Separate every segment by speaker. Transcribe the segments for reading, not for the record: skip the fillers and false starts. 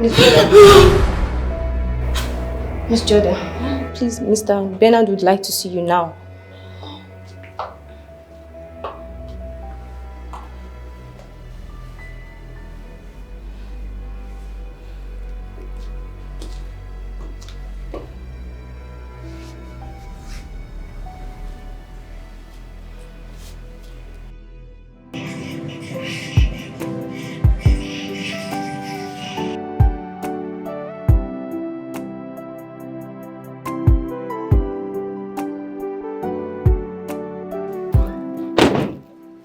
Speaker 1: Miss Jordan. Miss Jordan, please, Mr. Bernard would like to see you now.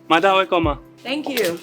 Speaker 2: Madam, welcome.
Speaker 3: Thank you.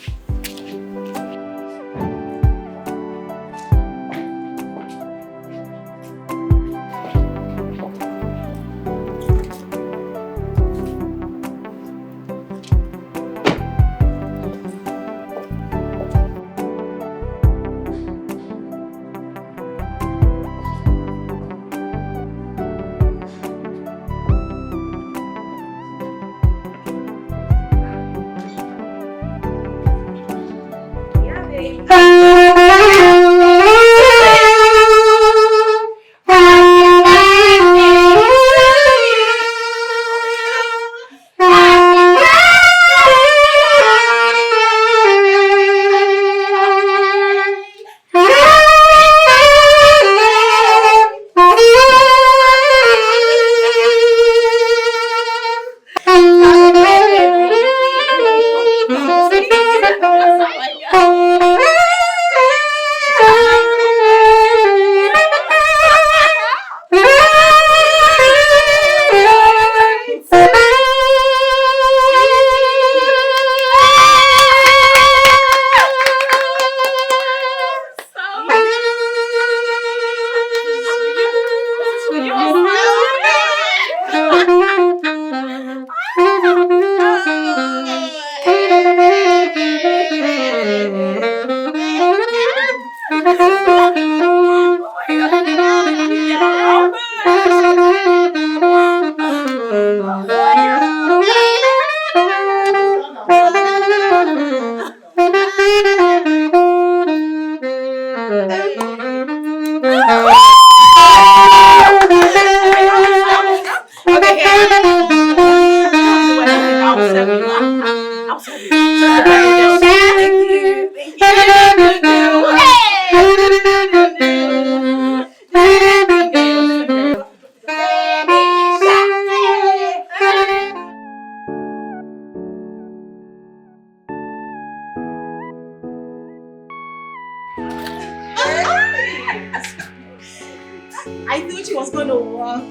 Speaker 4: I knew she was going to walk.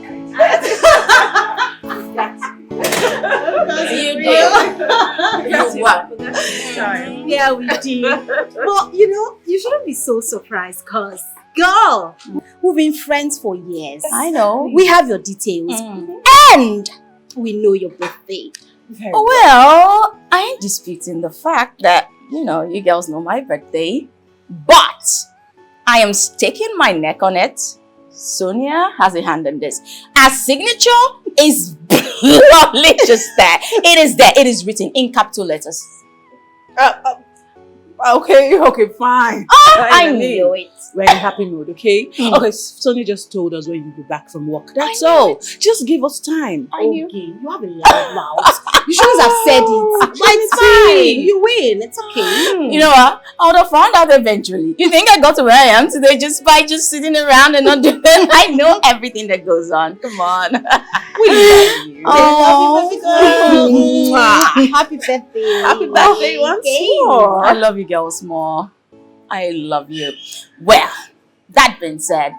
Speaker 3: You did. You what?
Speaker 4: Yeah, we did. But you know, you shouldn't be so surprised, cause girl, we've been friends for years.
Speaker 3: I know.
Speaker 4: We have your details, and we know your birthday.
Speaker 3: Well, I ain't disputing the fact that, you know, you girls know my birthday, but I am staking my neck on it. Sonia has a hand in this. Our signature is lovely just there. It is there. It is written in capital letters.
Speaker 5: Okay, fine.
Speaker 3: I knew it.
Speaker 5: We're in a happy mood, okay? Okay, Sonia just told us when you'll be back from work. That's all. Just give us time.
Speaker 3: I knew.
Speaker 4: Okay, you have a loud mouth. You shouldn't have said it. But it's fine. You win. It's okay.
Speaker 3: You know what? I would have found out eventually. You think I got to where I am today just by just sitting around and not doing it? I know everything that goes on. Come on.
Speaker 4: We love you.
Speaker 3: Oh.
Speaker 4: Happy birthday.
Speaker 5: Happy birthday once more.
Speaker 3: I love you girls more. I love you. Well, that being said,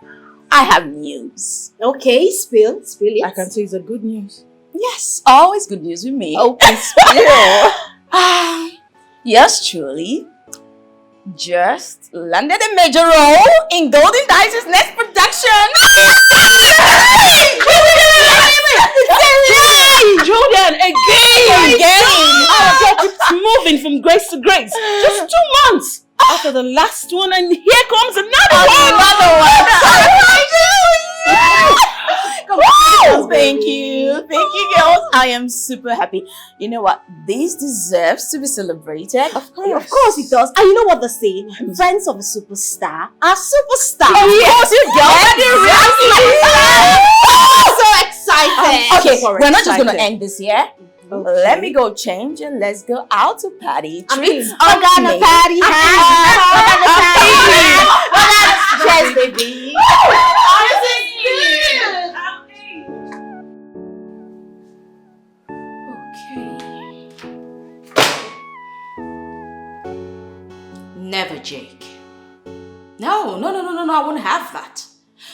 Speaker 3: I have news.
Speaker 4: Okay, spill it.
Speaker 5: I can say it's a good news.
Speaker 3: Yes, always good news with me.
Speaker 4: Okay, spill.
Speaker 3: Yes, truly. Just landed a major role in Golden Dice's next production.
Speaker 5: Jordan, again. Our girl keeps moving from grace to grace. Just 2 months after the last one, and here comes another one.
Speaker 3: Come on, Thank you. Thank you, girls. I am super happy. You know what? This deserves to be celebrated.
Speaker 4: Of course it does. And you know what they say? Friends of a superstar are superstars.
Speaker 3: Of course, you girls.
Speaker 4: So excited.
Speaker 3: Okay, we're not just going to end this here. Okay. Let me go change and let's go out to party. Treats
Speaker 4: we're gonna party. Cheers, baby.
Speaker 3: Never, Jake. No, I won't have that.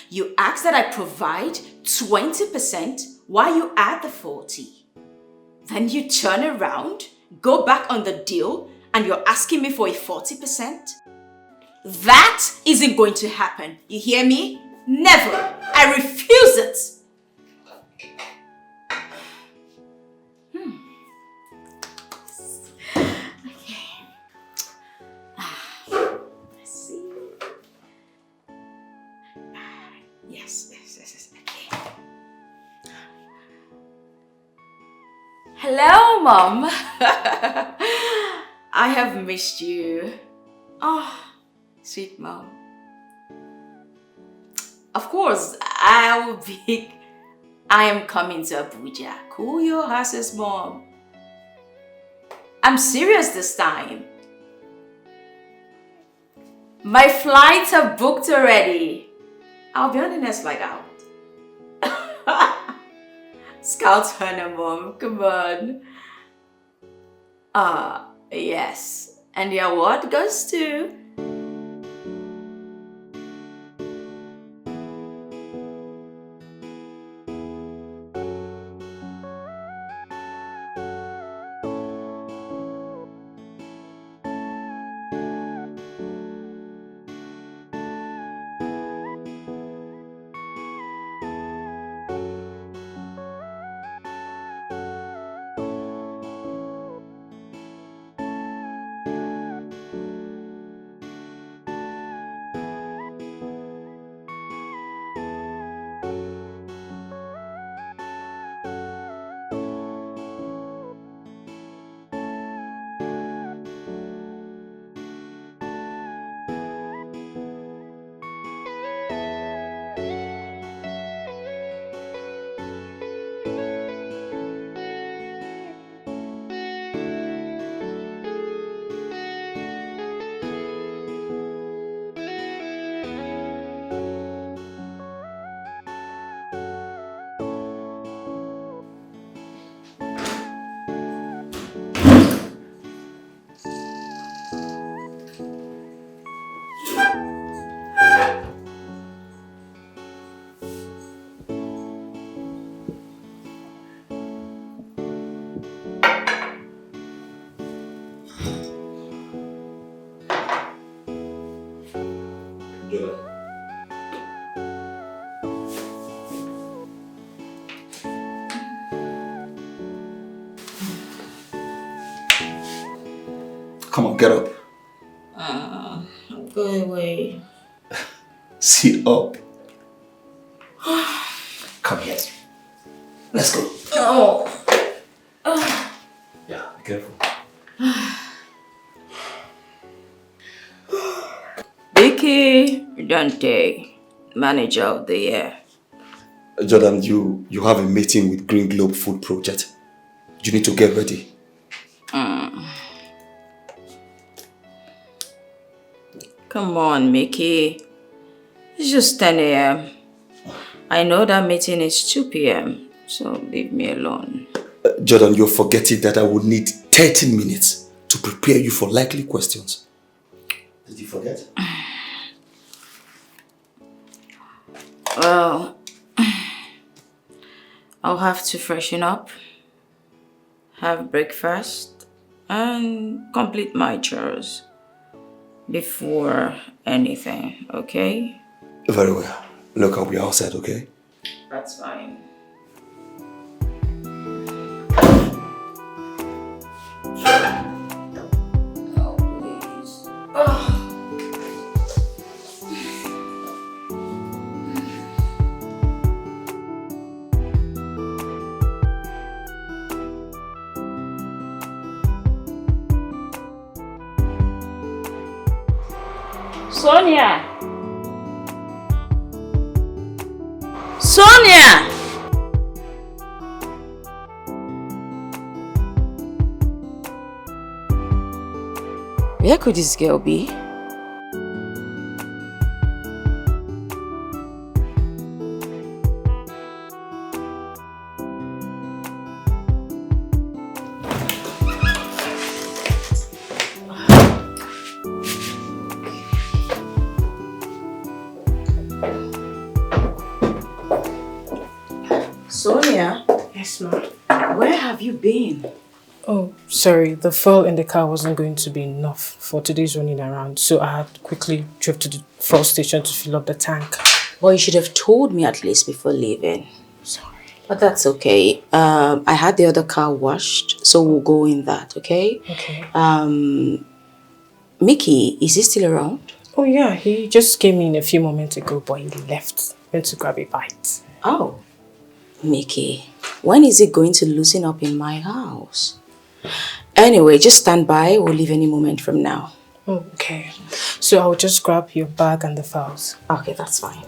Speaker 3: You asked that I provide 20% while you add the 40. Then you turn around, go back on the deal, and you're asking me for a 40%? That isn't going to happen. You hear me? Never. I refuse it. Yes. Okay. Hello, Mom. I have missed you. Oh, sweet Mom. Of course, I am coming to Abuja. Cool your horses, Mom. I'm serious this time. My flights are booked already. I'll be on the next flight out. Scout Hunter, Mom. Come on. Yes. And the award goes to...
Speaker 6: Come on, get up.
Speaker 3: Go away.
Speaker 6: Sit up. Come here. Let's go.
Speaker 3: Oh.
Speaker 6: Yeah, be careful.
Speaker 3: Vicky Dante, manager of the year.
Speaker 6: Jordan, you have a meeting with Green Globe Food Project. You need to get ready.
Speaker 3: Come on, Mickey. It's just 10 a.m. I know that meeting is 2 p.m., so leave me alone.
Speaker 6: Jordan, you're forgetting that I would need 13 minutes to prepare you for likely questions. Did you forget?
Speaker 3: Well, I'll have to freshen up, have breakfast, and complete my chores before anything, okay?
Speaker 6: Very well. Look, I'll be outside, okay?
Speaker 3: That's fine. Oh, please. Oh. Sonia! Sonia! Where could this girl be? Sonia?
Speaker 1: Yes, ma'am.
Speaker 3: Where have you been?
Speaker 1: Oh, sorry. The fuel in the car wasn't going to be enough for today's running around, so I had quickly drove to the fuel station to fill up the tank.
Speaker 3: Well, you should have told me at least before leaving.
Speaker 1: Sorry.
Speaker 3: But that's okay. I had the other car washed, so we'll go in that, okay?
Speaker 1: Okay.
Speaker 3: Mickey, is he still around?
Speaker 1: Oh, yeah. He just came in a few moments ago, but he left. Went to grab a bite.
Speaker 3: Oh. Mickey, when is it going to loosen up in my house? Anyway, just stand by. We'll leave any moment from now.
Speaker 1: Oh, okay. So I'll just grab your bag and the files.
Speaker 3: Okay, that's fine.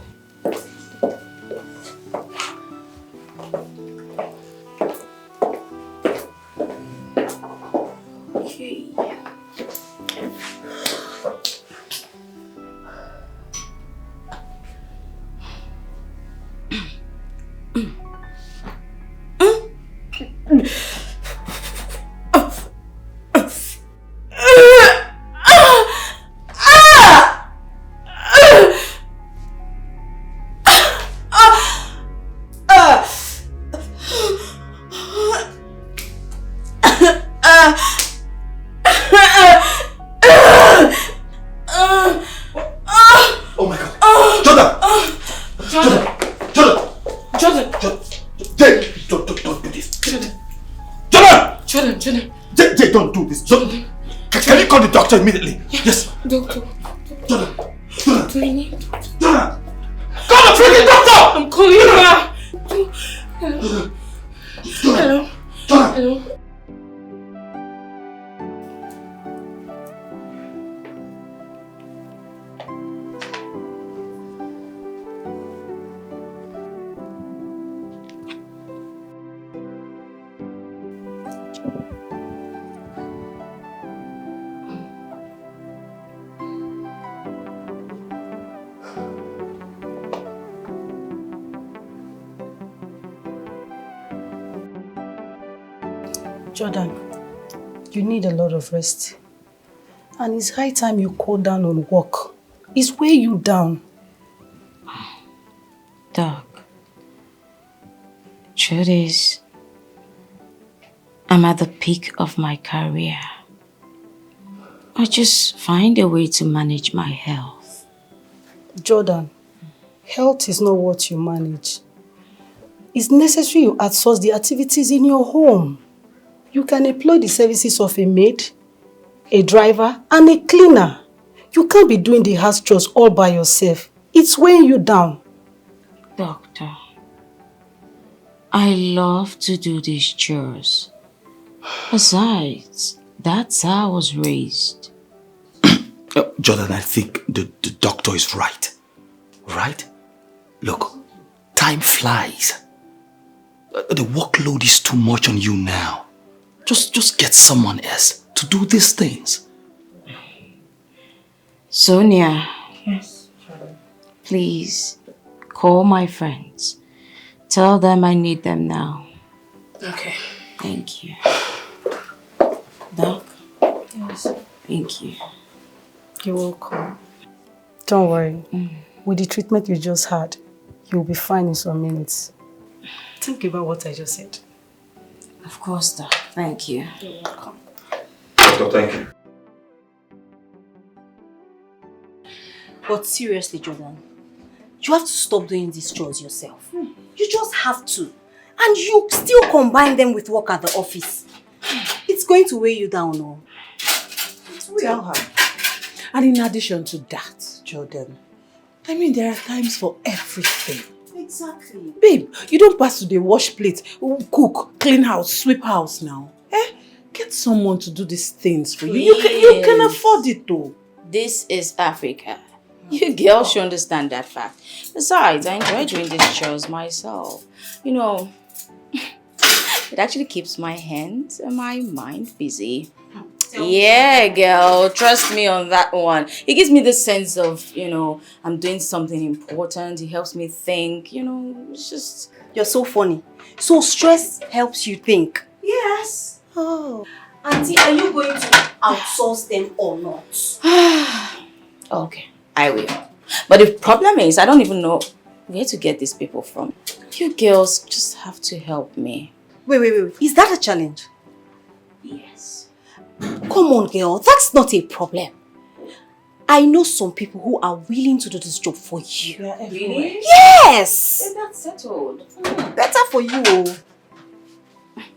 Speaker 3: Okay.
Speaker 6: Oh my God! Jordan! Don't do this. Jordan! Jay, don't do this. Jordan, can you call the doctor immediately? Yes.
Speaker 1: Doctor.
Speaker 6: Jordan!
Speaker 1: Do you need?
Speaker 6: Jordan! Call the freaking doctor!
Speaker 1: I'm calling her.
Speaker 6: Jordan!
Speaker 1: Hello.
Speaker 6: Jordan!
Speaker 1: Hello.
Speaker 4: Jordan, you need a lot of rest. And it's high time you cool down on work. It's weigh you down.
Speaker 3: Doc, truth is, I'm at the peak of my career. I just find a way to manage my health.
Speaker 4: Jordan, health is not what you manage. It's necessary you outsource the activities in your home. You can employ the services of a maid, a driver, and a cleaner. You can't be doing the house chores all by yourself. It's weighing you down.
Speaker 3: Doctor, I love to do these chores. Besides, that's how I was raised.
Speaker 6: Jordan, I think the doctor is right. Right? Look, time flies. The workload is too much on you now. Just get someone else to do these things.
Speaker 3: Sonia.
Speaker 1: Yes.
Speaker 3: Please, call my friends. Tell them I need them now.
Speaker 1: Okay.
Speaker 3: Thank you. Doc?
Speaker 1: Yes.
Speaker 3: Thank you.
Speaker 4: You're welcome. Don't worry. With the treatment you just had, you'll be fine in some minutes. Think about what I just said.
Speaker 3: Of course, Doc. Thank you.
Speaker 4: You're welcome.
Speaker 6: Doctor, thank you.
Speaker 7: But seriously, Jordan, you have to stop doing these chores yourself. You just have to. And you still combine them with work at the office. It's going to weigh you down, no?
Speaker 5: Tell her. And in addition to that, Jordan, I mean, there are times for everything.
Speaker 7: Exactly.
Speaker 5: Babe, you don't pass to the wash plate, cook, clean house, sweep house now. Get someone to do these things for you. You can afford it though.
Speaker 3: This is Africa. You girls should understand that fact. Besides, I enjoy doing these chores myself. You know, it actually keeps my hands and my mind busy. Yeah, girl, trust me on that one. It gives me the sense of, I'm doing something important. It helps me think, it's just...
Speaker 7: You're so funny. So stress helps you think?
Speaker 3: Yes.
Speaker 7: Oh. Auntie, are you going to outsource them or not?
Speaker 3: Okay, I will. But the problem is, I don't even know where to get these people from. You girls just have to help me.
Speaker 7: Wait. Is that a challenge?
Speaker 3: Yes.
Speaker 7: Come on, girl. That's not a problem. I know some people who are willing to do this job for you.
Speaker 3: Really?
Speaker 7: Yes!
Speaker 3: Then that's settled.
Speaker 7: Better for you.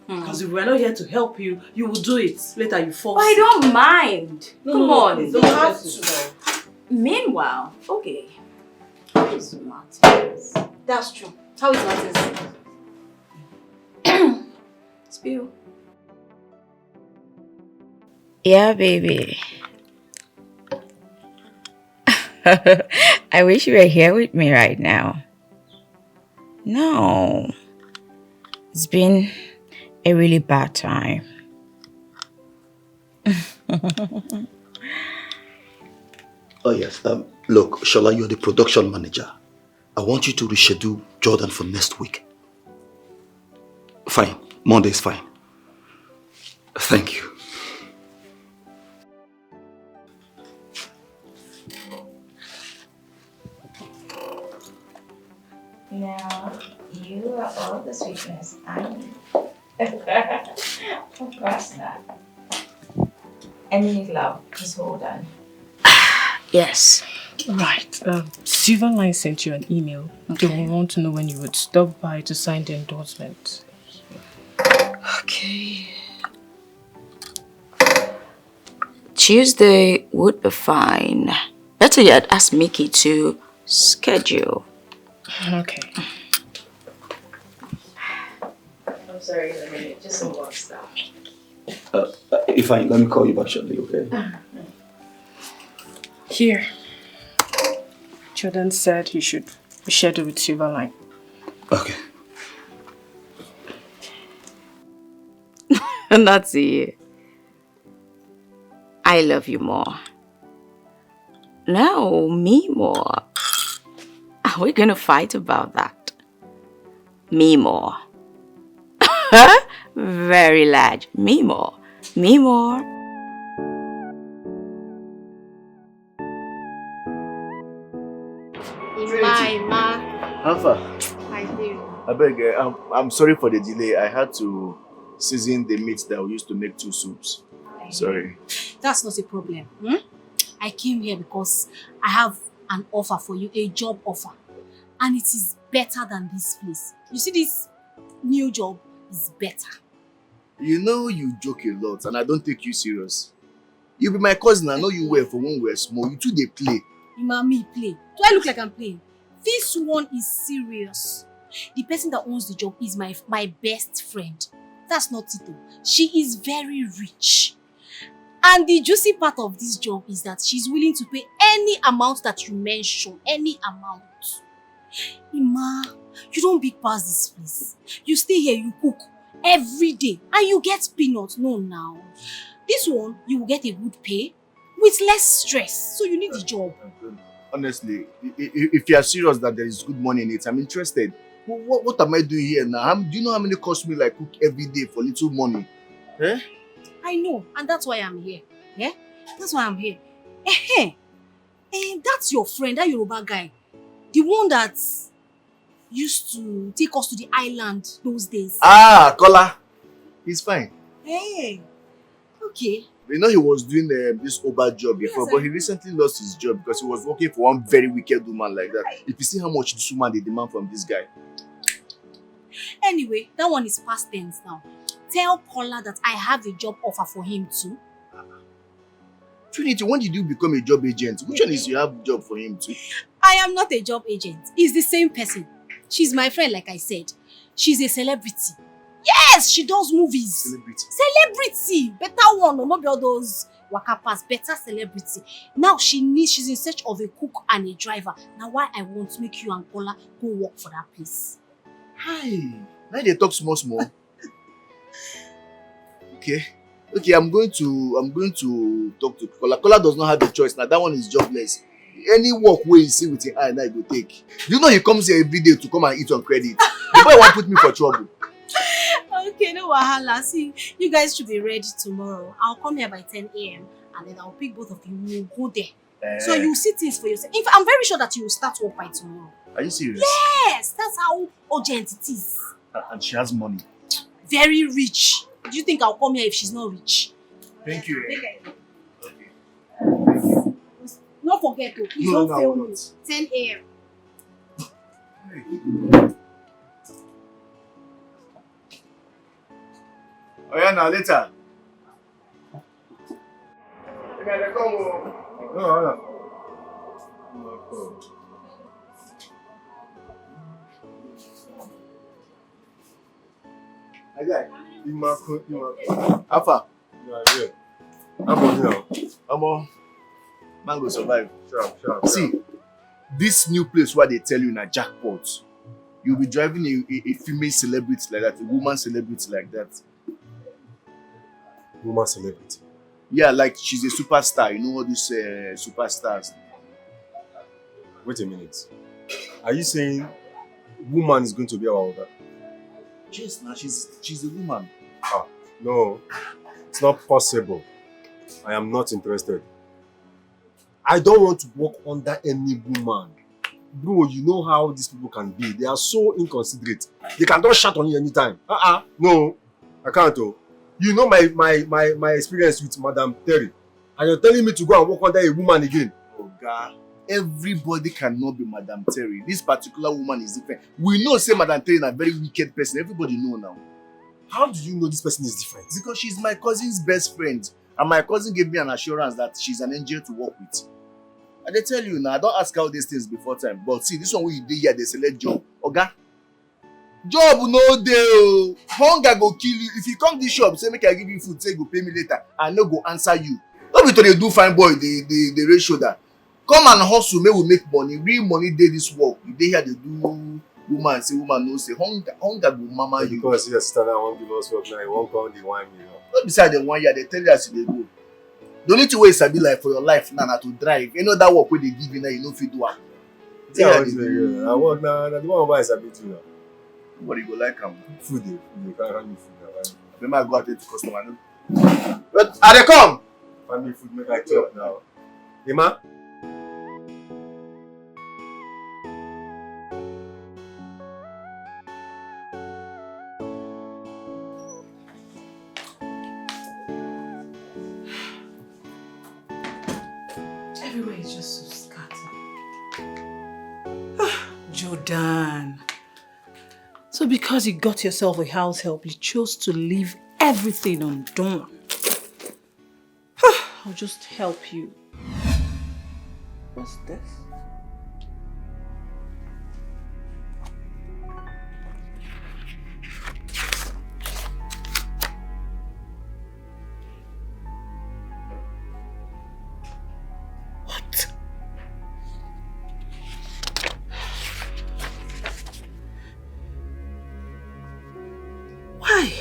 Speaker 5: Because if we're not here to help you, you will do it. Later you force.
Speaker 3: I don't mind. Come on.
Speaker 5: Please, don't have to.
Speaker 3: Meanwhile, okay. It's Martins.
Speaker 7: That's true. How is Martins?
Speaker 3: Spill. Yeah, baby. I wish you were here with me right now. No. It's been a really bad time.
Speaker 6: Oh yes, look, Shola, you're the production manager. I want you to reschedule Jordan for next week. Fine, Monday is fine. Thank you.
Speaker 3: Now, you are all the sweetness I need. Of course not. I need love. Just hold on. Yes.
Speaker 1: Right. Silverline sent you an email.
Speaker 3: Okay.
Speaker 1: They want to know when you would stop by to sign the endorsement.
Speaker 3: Okay. Tuesday would be fine. Better yet, ask Mickey to schedule.
Speaker 1: Okay.
Speaker 3: I'm sorry, just some work stuff.
Speaker 6: If let me call you back shortly, okay?
Speaker 1: Here. Jordan said he should reschedule with Silverline.
Speaker 6: Okay.
Speaker 3: That's it. I love you more. No, me more. Are we gonna fight about that? Me more. Very large. Me more. Me more.
Speaker 8: Alpha,
Speaker 7: I do.
Speaker 8: I beg, I'm sorry for the delay. I had to season the meat that we used to make 2 soups. Sorry.
Speaker 7: That's not a problem. I came here because I have an offer for you, a job offer. And it is better than this place. You see, this new job is better.
Speaker 8: You know you joke a lot and I don't take you serious. You be my cousin, I know you well for when we were small. You two, they play.
Speaker 7: You and me play. Do I look like I'm playing? This one is serious. The person that owns the job is my best friend. That's not it though. She is very rich. And the juicy part of this job is that she's willing to pay any amount that you mention. Any amount. Ima, you don't big pass this place. You stay here, you cook every day. And you get peanuts. No, now. This one, you will get a good pay with less stress. So you need the job.
Speaker 8: Honestly, if you are serious that there is good money in it, I'm interested. What am I doing here now? Do you know how many cost me like cook every day for little money? Eh?
Speaker 7: I know, and that's why I'm here. Yeah? That's why I'm here. That's your friend, that Yoruba guy. The one that used to take us to the island those days.
Speaker 8: Ah, Kola. He's fine.
Speaker 7: Hey. Okay.
Speaker 8: You know he was doing this Uber job before, but he recently lost his job because he was working for one very wicked woman like that. If you see how much this woman they demand from this guy.
Speaker 7: Anyway, that one is past tense now. Tell Kola that I have a job offer for him too.
Speaker 8: Trinity, when did you become a job agent? Which one is you have a job for him too?
Speaker 7: I am not a job agent. It's the same person. She's my friend, like I said. She's a celebrity. Yes, she does movies.
Speaker 8: Celebrity.
Speaker 7: Celebrity. Better one, not all those waka pass, better celebrity. Now she's in search of a cook and a driver. Now why I want to make you and Kola go work for that place.
Speaker 8: Hi. Now they talk small. Okay. Okay, I'm going to talk to Kola. Kola does not have a choice. Now that one is jobless. Any work where you see with your eye, now you go take. You know he comes here every day to come and eat on credit. The boy won't put me for trouble.
Speaker 7: Okay, no wahala. See, you guys should be ready tomorrow. I'll come here by 10 a.m. and then I'll pick both of you. We'll go there. So you see things for yourself. In fact, I'm very sure that you will start work by tomorrow.
Speaker 8: Are you serious?
Speaker 7: Yes, that's how urgent it is.
Speaker 8: And she has money.
Speaker 7: Very rich. Do you think I'll come here if she's not rich?
Speaker 8: Thank you.
Speaker 7: Okay. Don't forget to please don't fail me. 10 a.m.
Speaker 8: Oh yeah, now later. No. Alpha. Man go survive. Sure. See, this new place where they tell you na jackpot. You'll be driving a female celebrity like that, a woman celebrity like that.
Speaker 9: Woman celebrity?
Speaker 8: Yeah, like she's a superstar. You know all these superstars.
Speaker 9: Wait a minute. Are you saying woman is going to be our order?
Speaker 8: Yes, now she's a woman.
Speaker 9: Ah, no. It's not possible. I am not interested. I don't want to work under any woman. Bro, you know how these people can be. They are so inconsiderate. They can just shout on you anytime. No, I can't. You know my experience with Madam Terry. And you're telling me to go and work under a woman again.
Speaker 8: Oh God. Everybody cannot be Madam Terry. This particular woman is different. We know say Madam Terry is a very wicked person. Everybody know now.
Speaker 9: How do you know this person is different?
Speaker 8: Because she's my cousin's best friend. And my cousin gave me an assurance that she's an angel to work with. And they tell you now, I don't ask all these things before time. But see, this one where you do here, they select job. Okay? Job no dey. Hunger go kill you. If you come this shop, say make I give you food, say go pay me later. I no go answer you. Don't be to dey do fine boy, the ratio that. Come and hustle, may we make money. Real money dey this work. You dey here, they do woman, say woman no say. Hunger go mama you.
Speaker 9: Because your sister now won't give us work now, you won't come the 1 million.
Speaker 8: Not beside the 1 year, they tell you as they go. The only thing wey sabi like for your life now to drive. You know that work where they give you now, you know fit do am.
Speaker 9: Yeah, I work now, the one why I sabi do now.
Speaker 8: Nobody go like am.
Speaker 9: Food, you can't have food now.
Speaker 8: Remember I go out to customer. No? But are they come?
Speaker 9: Family food make I chop now. Emma?
Speaker 4: Everywhere is just so scattered. Jordan. So because you got yourself a house help, you chose to leave everything undone. I'll just help you. What's this? What? Why?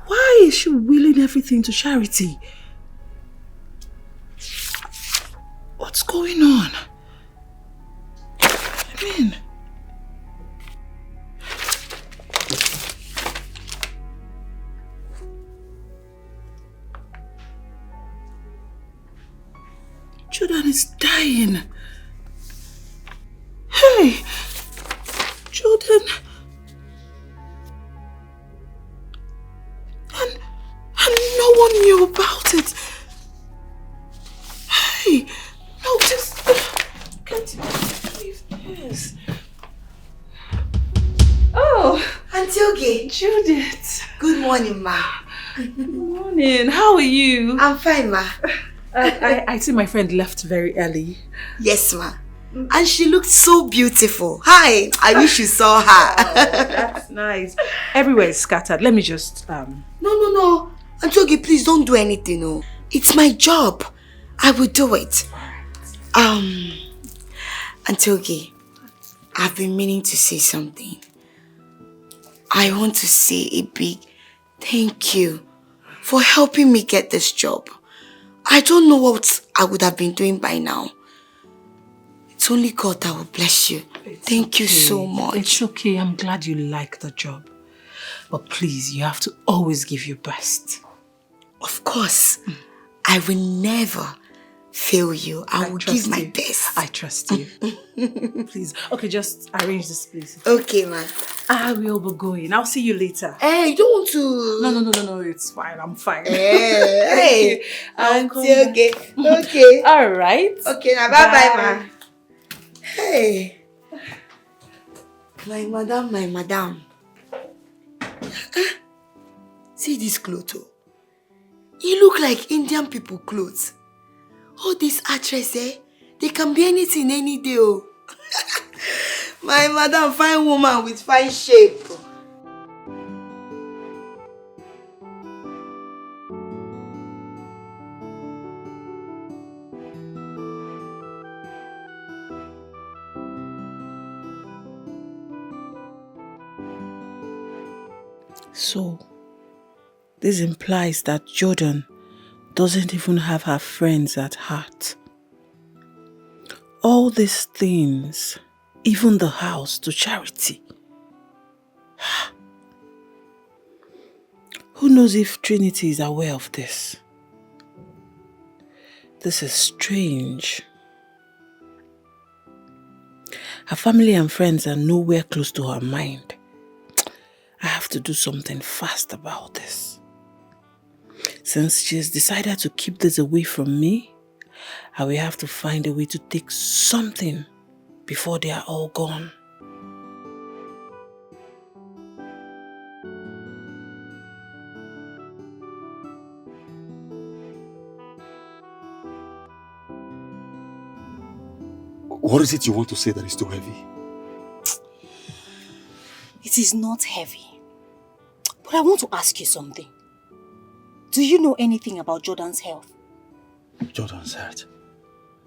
Speaker 4: Why is she willing everything to charity? What's going on? I mean... Jordan is dying. Hey! Jordan... And no one knew about it. Hey, no, just can't you believe this? Oh,
Speaker 10: Auntie Oge.
Speaker 4: Judith.
Speaker 10: Good morning, ma.
Speaker 4: Good morning. How are you?
Speaker 10: I'm fine, ma.
Speaker 4: I see my friend left very early.
Speaker 10: Yes, ma. And she looked so beautiful. Hi, I wish you saw her.
Speaker 5: That's nice. Everywhere is scattered. Let me just
Speaker 10: No. Antioge, please don't do anything. No. It's my job. I will do it. Antioge, I've been meaning to say something. I want to say a big thank you for helping me get this job. I don't know what I would have been doing by now. It's only God that will bless you. Thank you so much.
Speaker 5: It's okay. I'm glad you like the job. But please, you have to always give your best.
Speaker 10: Of course. I will never fail you. I will give my best.
Speaker 5: I trust you. Please. Okay, just arrange this, please.
Speaker 10: Okay, man.
Speaker 5: I will be going. I'll see you later.
Speaker 10: Hey, you don't want to...
Speaker 5: No. It's fine. I'm fine.
Speaker 10: Hey.
Speaker 5: Auntie,
Speaker 10: okay.
Speaker 5: All right.
Speaker 10: Okay, now bye, man. Hey. My madam. See this clothes. You look like Indian people clothes. All these actresses, they can be anything any day. Oh. My madam, fine woman with fine shape.
Speaker 5: So, this implies that Jordan doesn't even have her friends at heart. All these things, even the house to charity. Who knows if Trinity is aware of this? This is strange. Her family and friends are nowhere close to her mind. I have to do something fast about this. Since she has decided to keep this away from me, I will have to find a way to take something before they are all gone.
Speaker 6: What is it you want to say that is too heavy?
Speaker 7: It is not heavy. But I want to ask you something. Do you know anything about Jordan's health?
Speaker 6: Jordan's hurt.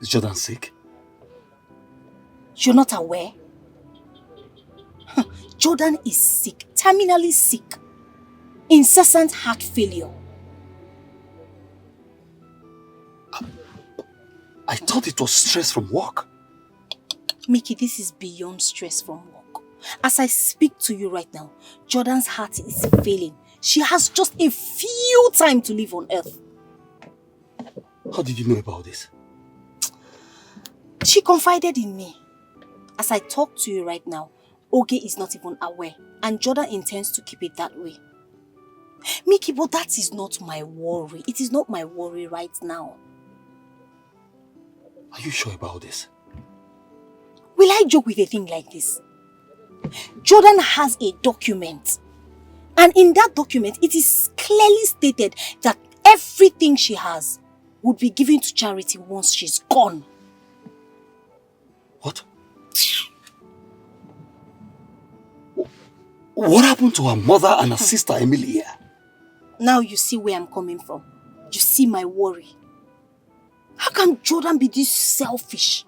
Speaker 6: Is Jordan sick?
Speaker 7: You're not aware? Jordan is sick, terminally sick. Incessant heart failure.
Speaker 6: I thought it was stress from work.
Speaker 7: Mickey, this is beyond stress from work. As I speak to you right now, Jordan's heart is failing. She has just a few time to live on earth.
Speaker 6: How did you know about this?
Speaker 7: She confided in me. As I talk to you right now, Oge is not even aware, and Jordan intends to keep it that way. Mickey, but that is not my worry. It is not my worry right now.
Speaker 6: Are you sure about this?
Speaker 7: Will I joke with a thing like this? Jordan has a document. And in that document, it is clearly stated that everything she has would be given to charity once she's gone.
Speaker 6: What? What happened to her mother and her sister Emilia?
Speaker 7: Now you see where I'm coming from. You see my worry. How can Jordan be this selfish?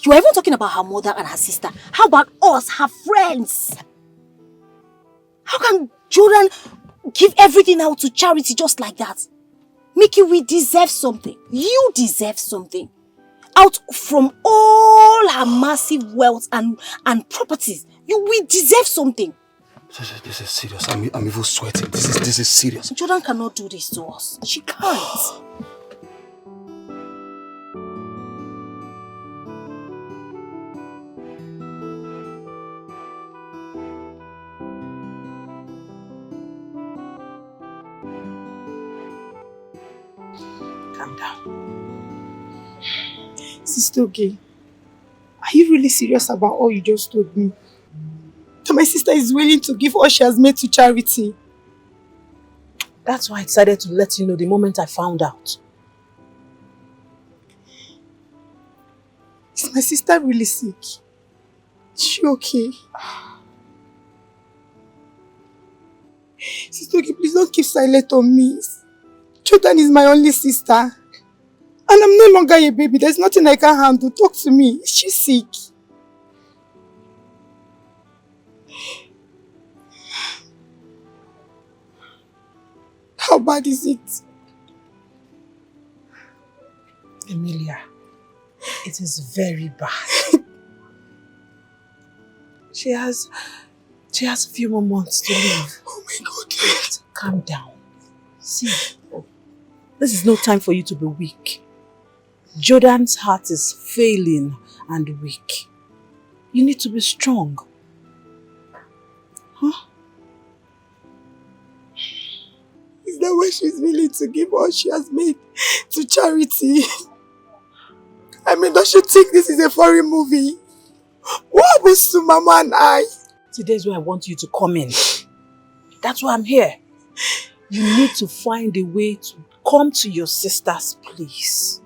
Speaker 7: You are even talking about her mother and her sister. How about us, her friends? How can Jordan give everything out to charity just like that? Mickey, we deserve something. You deserve something. Out from all her massive wealth and properties, we deserve something.
Speaker 6: This is serious. I'm even sweating. This is serious.
Speaker 7: Jordan cannot do this to us. She can't.
Speaker 5: Calm down.
Speaker 11: Sister Oge, are you really serious about all you just told me? That my sister is willing to give all she has made to charity?
Speaker 5: That's why I decided to let you know the moment I found out.
Speaker 11: Is my sister really sick? Is she okay? Sister, okay, please don't keep silent on me. Jordan is my only sister. And I'm no longer a baby. There's nothing I can handle. Talk to me. Is she sick? How bad is it?
Speaker 4: Emilia, it is very bad. She has a few more months to live.
Speaker 11: Oh my God.
Speaker 4: Calm down. See, this is no time for you to be weak. Jordan's heart is failing and weak. You need to be strong. Huh?
Speaker 11: Is that why she's willing to give all she has made to charity? I mean, don't you think this is a foreign movie? What happens to Mama and I?
Speaker 4: Today's where I want you to come in. That's why I'm here. You need to find a way to come to your sister's place.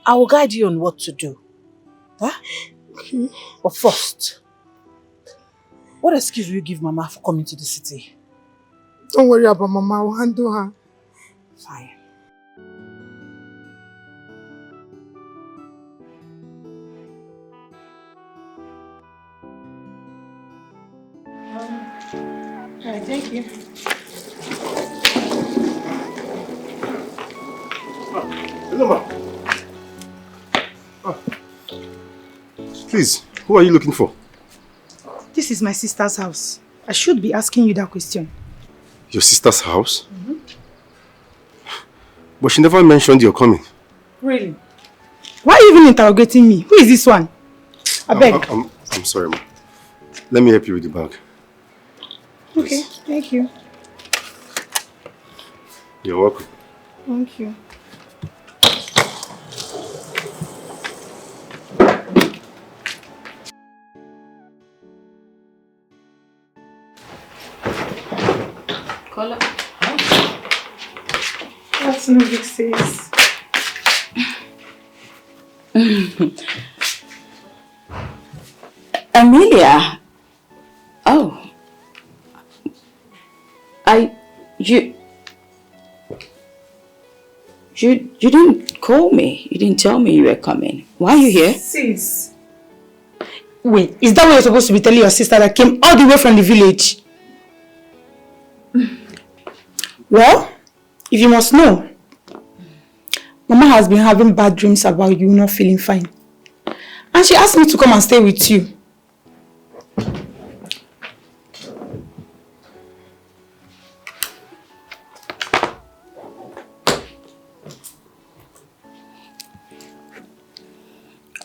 Speaker 4: I will guide you on what to do. Huh?
Speaker 11: Okay.
Speaker 4: But first, what excuse will you give Mama for coming to the city?
Speaker 11: Don't worry about Mama, I will handle her.
Speaker 4: Fine.
Speaker 11: Alright, thank you.
Speaker 9: Hello, ma. Please, who are you looking for?
Speaker 11: This is my sister's house. I should be asking you that question.
Speaker 9: Your sister's house? But she never mentioned you're coming.
Speaker 11: Really? Why are you even interrogating me? Who is this one? I beg.
Speaker 9: I'm sorry, ma. Let me help you with the bag.
Speaker 11: Okay, thank you.
Speaker 9: You're welcome.
Speaker 11: Thank you.
Speaker 3: Color.
Speaker 11: That's no big sis.
Speaker 3: Amelia. Oh. You didn't call me. You didn't tell me you were coming. Why are you here?
Speaker 11: Sis. Wait, is that what you're supposed to be telling your sister that came all the way from the village? Well, if you must know, Mama has been having bad dreams about you not feeling fine. And she asked me to come and stay with you.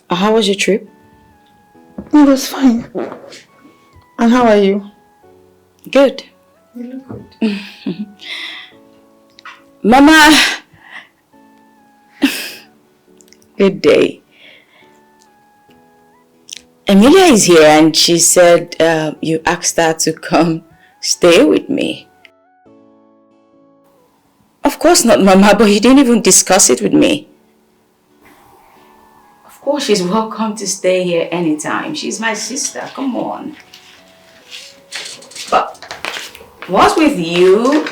Speaker 3: How was your trip?
Speaker 11: It was fine. And how are you?
Speaker 3: Good.
Speaker 11: You look good.
Speaker 3: Mama. Good day. Amelia is here and she said you asked her to come stay with me. Of course not, Mama, but you didn't even discuss it with me. Of course, she's welcome to stay here anytime. She's my sister, come on. But what's with you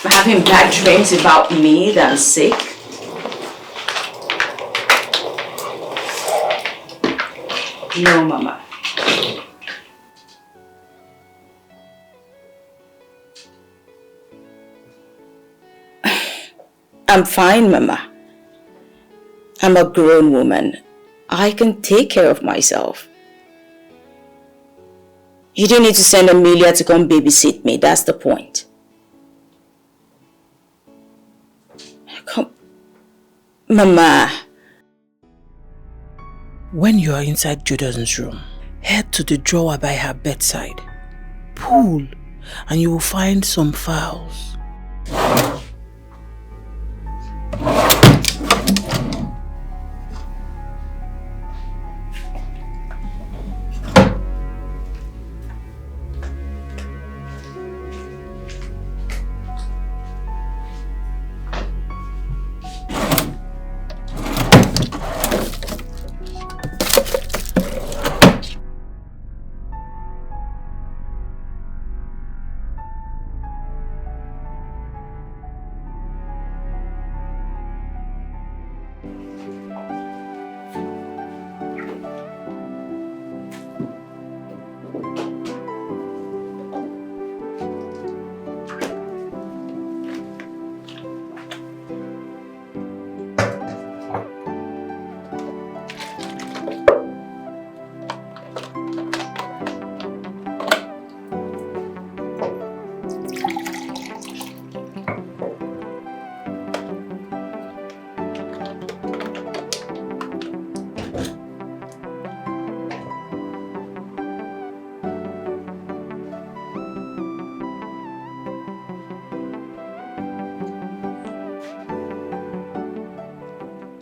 Speaker 3: having bad dreams about me that I'm sick? No, Mama. I'm fine, Mama. I'm a grown woman. I can take care of myself. You don't need to send Amelia to come babysit me. That's the point. Come. Mama.
Speaker 5: When you are inside Jordan's room, head to the drawer by her bedside. Pull, and you will find some files.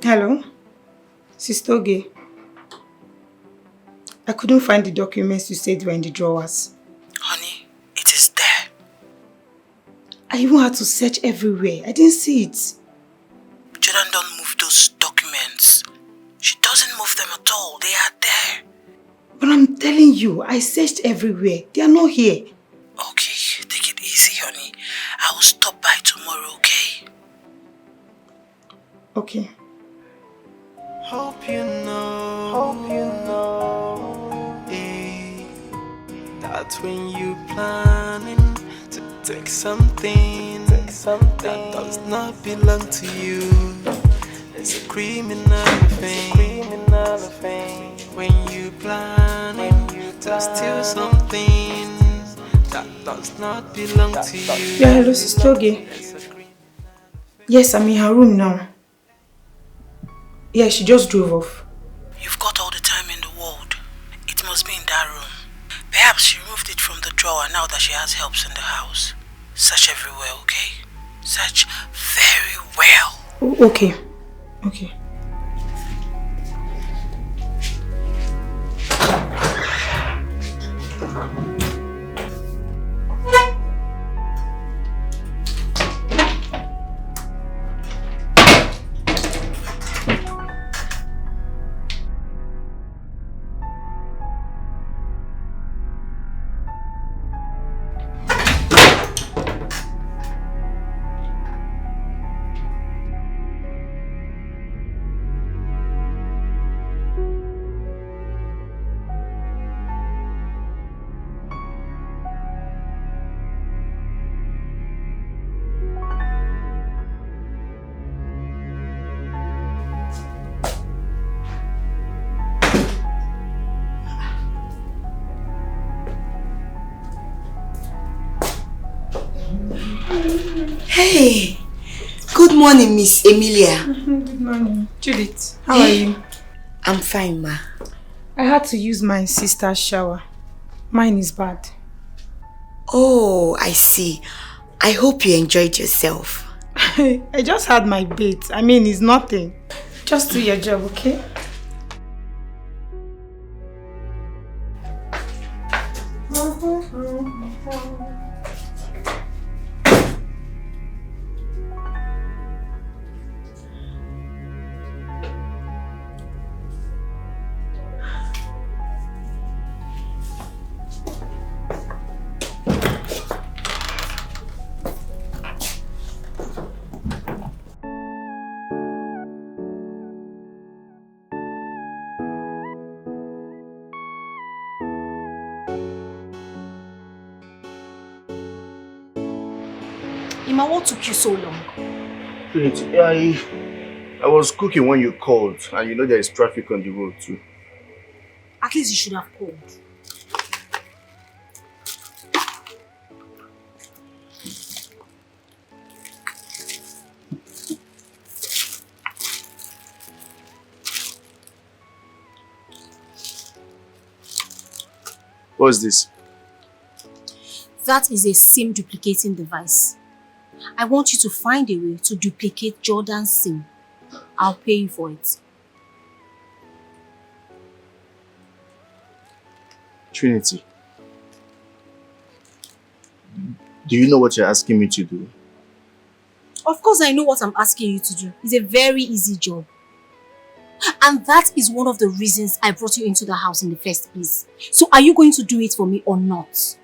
Speaker 11: Hello? Sister Oge. I couldn't find the documents you said were in the drawers.
Speaker 5: Honey, it is there.
Speaker 11: I even had to search everywhere. I didn't see it.
Speaker 5: Jordan don't move those documents. She doesn't move them at all. They are there.
Speaker 11: But I'm telling you, I searched everywhere. They are not here.
Speaker 5: Okay, take it easy, honey. I will stop by tomorrow, okay?
Speaker 11: Okay.
Speaker 12: Hope you know, eh, that when you planning to take something that does not belong to you, it's a criminal offense. When you planning to steal something that does not belong to you.
Speaker 11: Yeah, hello, Sister Oge. Yes, I'm in her room now. Yeah, she just drove off.
Speaker 5: You've got all the time in the world. It must be in that room. Perhaps she removed it from the drawer now that she has helps in the house. Search everywhere, okay? Search very well.
Speaker 11: Oh, okay. Okay.
Speaker 10: Hey, good morning, Miss Emilia.
Speaker 11: Good morning. Judith, how are you?
Speaker 10: I'm fine, ma.
Speaker 11: I had to use my sister's shower. Mine is bad.
Speaker 10: Oh, I see. I hope you enjoyed yourself.
Speaker 11: I just had my bath. I mean, it's nothing. Just do your job, okay?
Speaker 7: Ima, what took you so long?
Speaker 8: I was cooking when you called, and you know there is traffic on the road too.
Speaker 7: At least you should have called.
Speaker 8: What's this?
Speaker 7: That is a SIM duplicating device. I want you to find a way to duplicate Jordan's SIM. I'll pay you for it.
Speaker 8: Trinity, do you know what you're asking me to do?
Speaker 7: Of course I know what I'm asking you to do. It's a very easy job. And that is one of the reasons I brought you into the house in the first place. So are you going to do it for me or not?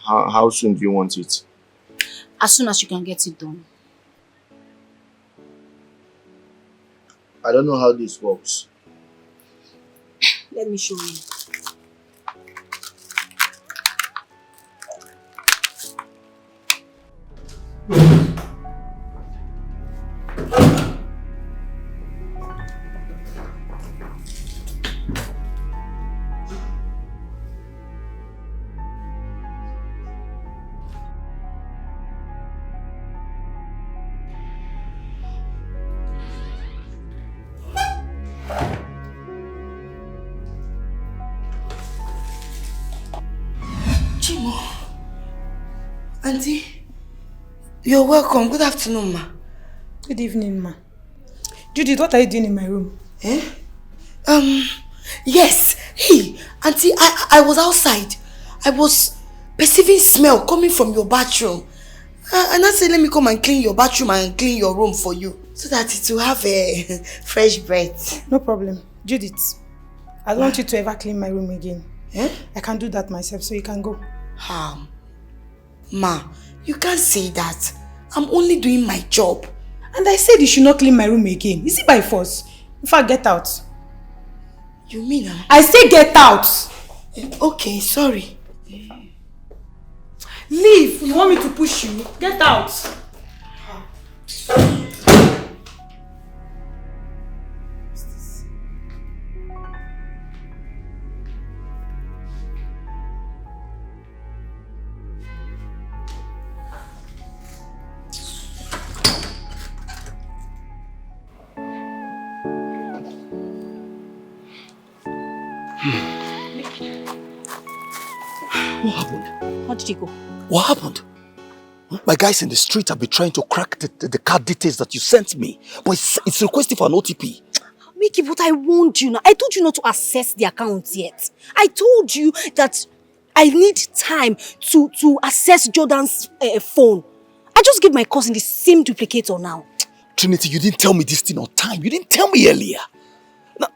Speaker 8: How soon do you want it?
Speaker 7: As soon as you can get it done.
Speaker 8: I don't know how this works.
Speaker 7: Let me show you.
Speaker 10: Auntie, you're welcome. Good afternoon, ma.
Speaker 11: Good evening, ma. Judith, what are you doing in my room?
Speaker 10: Eh? Yes. Hey, Auntie, I was outside. I was perceiving smell coming from your bathroom. And I said, let me come and clean your bathroom and clean your room for you, so that it will have a fresh breath.
Speaker 11: No problem. Judith, I don't want you to ever clean my room again.
Speaker 10: Eh?
Speaker 11: I can do that myself, so you can go.
Speaker 10: Ma, you can't say that. I'm only doing my job.
Speaker 11: And I said you should not clean my room again. Is it by force? In fact, get out.
Speaker 10: You mean?
Speaker 11: I say get out!
Speaker 10: Okay, sorry.
Speaker 11: Leave! You want me to push you? Get out!
Speaker 6: What happened?
Speaker 7: How did you go?
Speaker 6: What happened? My guys in the street have been trying to crack the card details that you sent me. But it's requesting for an OTP.
Speaker 7: Mickey, but I warned you now. I told you not to access the account yet. I told you that I need time to access Jordan's phone. I just gave my cousin the same duplicator now.
Speaker 6: Trinity, you didn't tell me this thing on time. You didn't tell me earlier.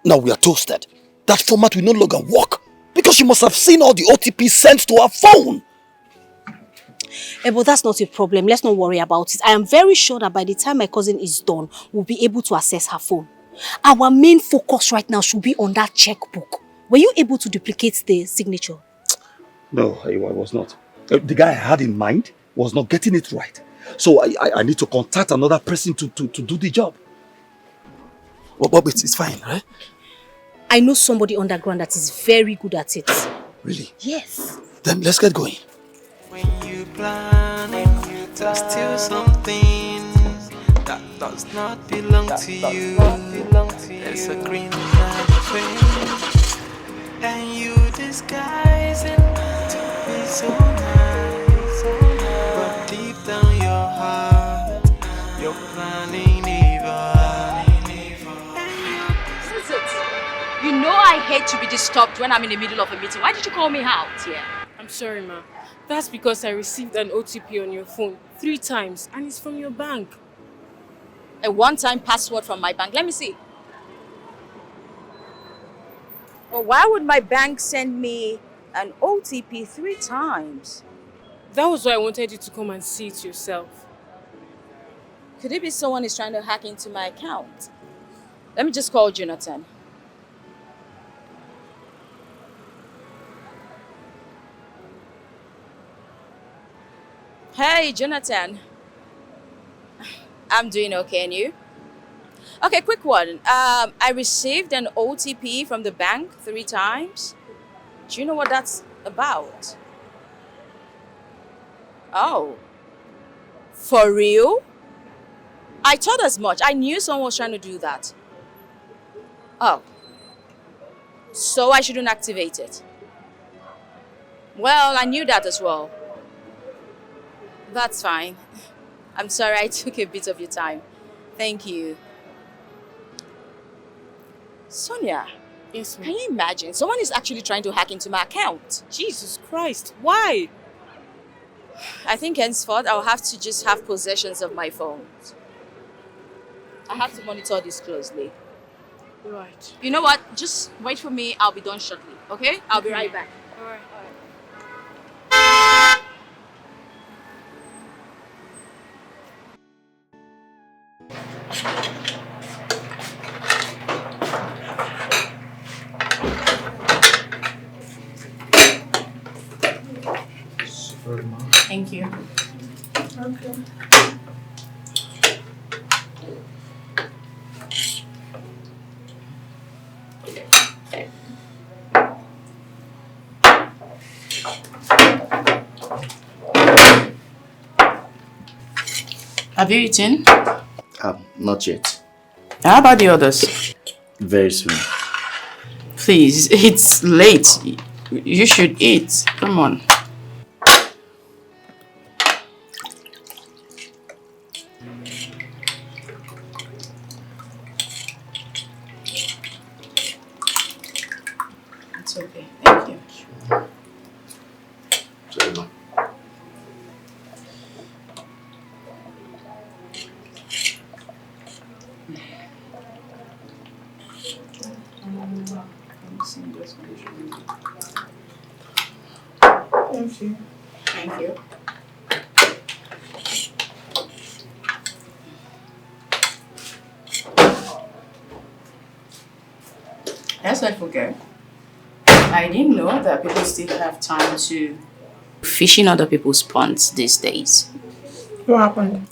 Speaker 6: Now we are toasted. That format will no longer work. Because she must have seen all the OTP sent to her phone.
Speaker 7: But that's not a problem. Let's not worry about it. I am very sure that by the time my cousin is done, we'll be able to access her phone. Our main focus right now should be on that checkbook. Were you able to duplicate the signature?
Speaker 6: No, I was not. The guy I had in mind was not getting it right. So I need to contact another person to do the job. But it's fine, right?
Speaker 7: I know somebody underground that is very good at it.
Speaker 6: Really?
Speaker 7: Yes.
Speaker 6: Then let's get going.
Speaker 12: When you planning, there's still something that does not belong to you. There's a green light, and you disguise it to be so nice. But deep down your heart, you're planning evil.
Speaker 3: You know I hate to be disturbed when I'm in the middle of a meeting. Why did you call me out here?
Speaker 1: I'm sorry, ma. That's because I received an OTP on your phone 3 times and it's from your bank.
Speaker 3: A one-time password from my bank. Let me see. Well, why would my bank send me an OTP 3 times?
Speaker 1: That was why I wanted you to come and see it yourself.
Speaker 3: Could it be someone is trying to hack into my account? Let me just call Jonathan. Hey, Jonathan. I'm doing okay, and you? Okay, quick one. I received an OTP from the bank 3 times. Do you know what that's about? Oh. For real? I thought as much. I knew someone was trying to do that. Oh. So I shouldn't activate it. Well, I knew that as well. That's fine. I'm sorry I took a bit of your time. Thank you. Sonia.
Speaker 1: Yes, ma'am.
Speaker 3: Can you imagine? Someone is actually trying to hack into my account.
Speaker 1: Jesus Christ. Why?
Speaker 3: I think henceforth I'll have to just have possessions of my phone. I have to monitor this closely.
Speaker 1: Right.
Speaker 3: You know what? Just wait for me. I'll be done shortly. Okay? I'll be right back.
Speaker 1: All right.
Speaker 3: Thank you.
Speaker 11: Okay.
Speaker 3: Have you eaten?
Speaker 8: Not yet.
Speaker 3: How about the others?
Speaker 8: Very soon.
Speaker 3: Please, it's late. You should eat. Come on.
Speaker 11: Thank you.
Speaker 3: Thank you. Let's not forget, I didn't know that people still have time to fish in other people's ponds these days.
Speaker 11: What happened?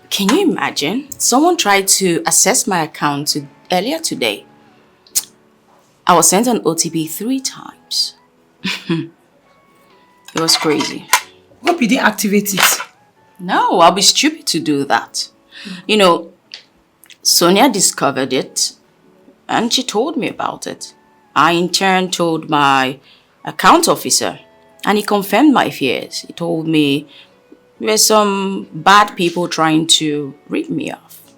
Speaker 3: Can you imagine? Someone tried to access my account earlier today. I was sent an OTP 3 times. It was crazy.
Speaker 11: Hope you didn't activate it.
Speaker 3: No, I'll be stupid to do that. You know, Sonia discovered it and she told me about it. I in turn told my account officer and he confirmed my fears. He told me there were some bad people trying to rip me off.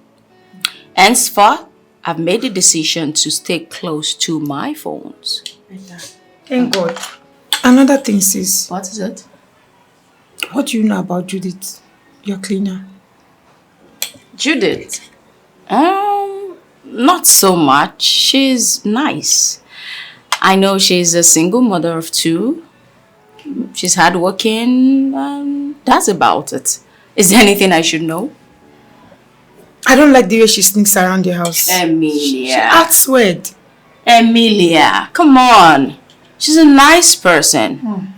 Speaker 3: Henceforth, I've made the decision to stay close to my phones.
Speaker 11: Thank God. Another thing, sis.
Speaker 3: What is it?
Speaker 11: What do you know about Judith, your cleaner?
Speaker 3: Judith? Not so much. She's nice. I know she's a single mother of 2. She's hardworking, and that's about it. Is there anything I should know?
Speaker 11: I don't like the way she sneaks around your house.
Speaker 3: Emilia.
Speaker 11: She acts weird.
Speaker 3: Emilia, come on. She's a nice person.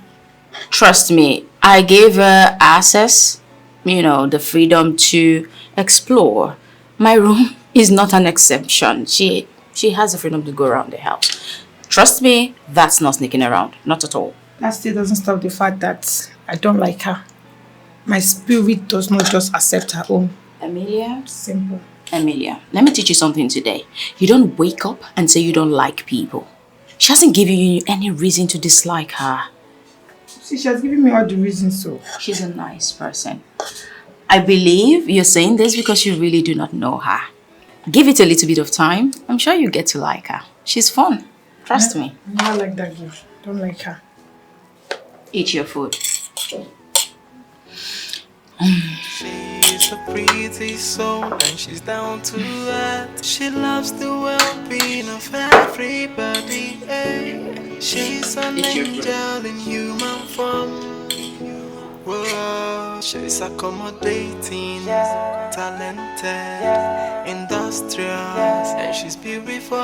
Speaker 3: Trust me, I gave her access, the freedom to explore. My room is not an exception. She has the freedom to go around the house. Trust me, that's not sneaking around. Not at all.
Speaker 11: That still doesn't stop the fact that I don't like her. My spirit does not just accept her own.
Speaker 3: Emilia?
Speaker 11: Simple.
Speaker 3: Emilia, let me teach you something today. You don't wake up and say you don't like people. She hasn't given you any reason to dislike her.
Speaker 11: See, she has given me all the reasons, so.
Speaker 3: She's a nice person. I believe you're saying this because you really do not know her. Give it a little bit of time. I'm sure you get to like her. She's fun. Trust me.
Speaker 11: I don't like that girl. Don't like her.
Speaker 3: Eat your food.
Speaker 12: She's a pretty soul and she's down to earth. She loves the well-being of everybody. She's an angel in human form. Whoa, she's accommodating, talented, industrious, and she's beautiful.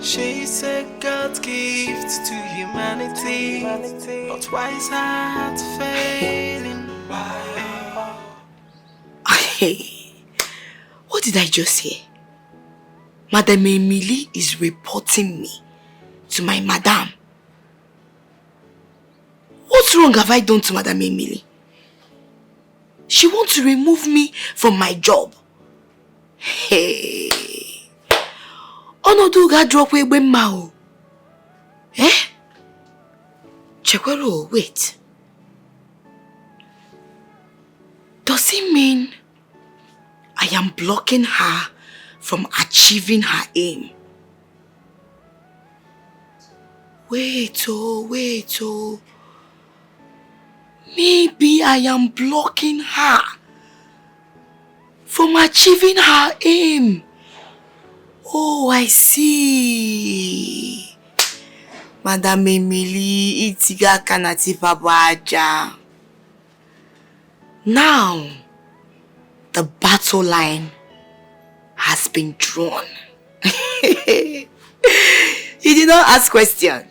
Speaker 12: She's a God gift to humanity, but why is her heart failing?
Speaker 10: Hey, what did I just hear? Madam Emily is reporting me to my madam. What wrong have I done to Madam Emily? She wants to remove me from my job. Hey. Onodu ga drop we mao. Chekwero, wait. Does it mean I am blocking her from achieving her aim? Wait, oh. Maybe I am blocking her from achieving her aim. Oh, I see. Madam Emily, itiga kanati babaja. Now, the battle line has been drawn. You did not ask question.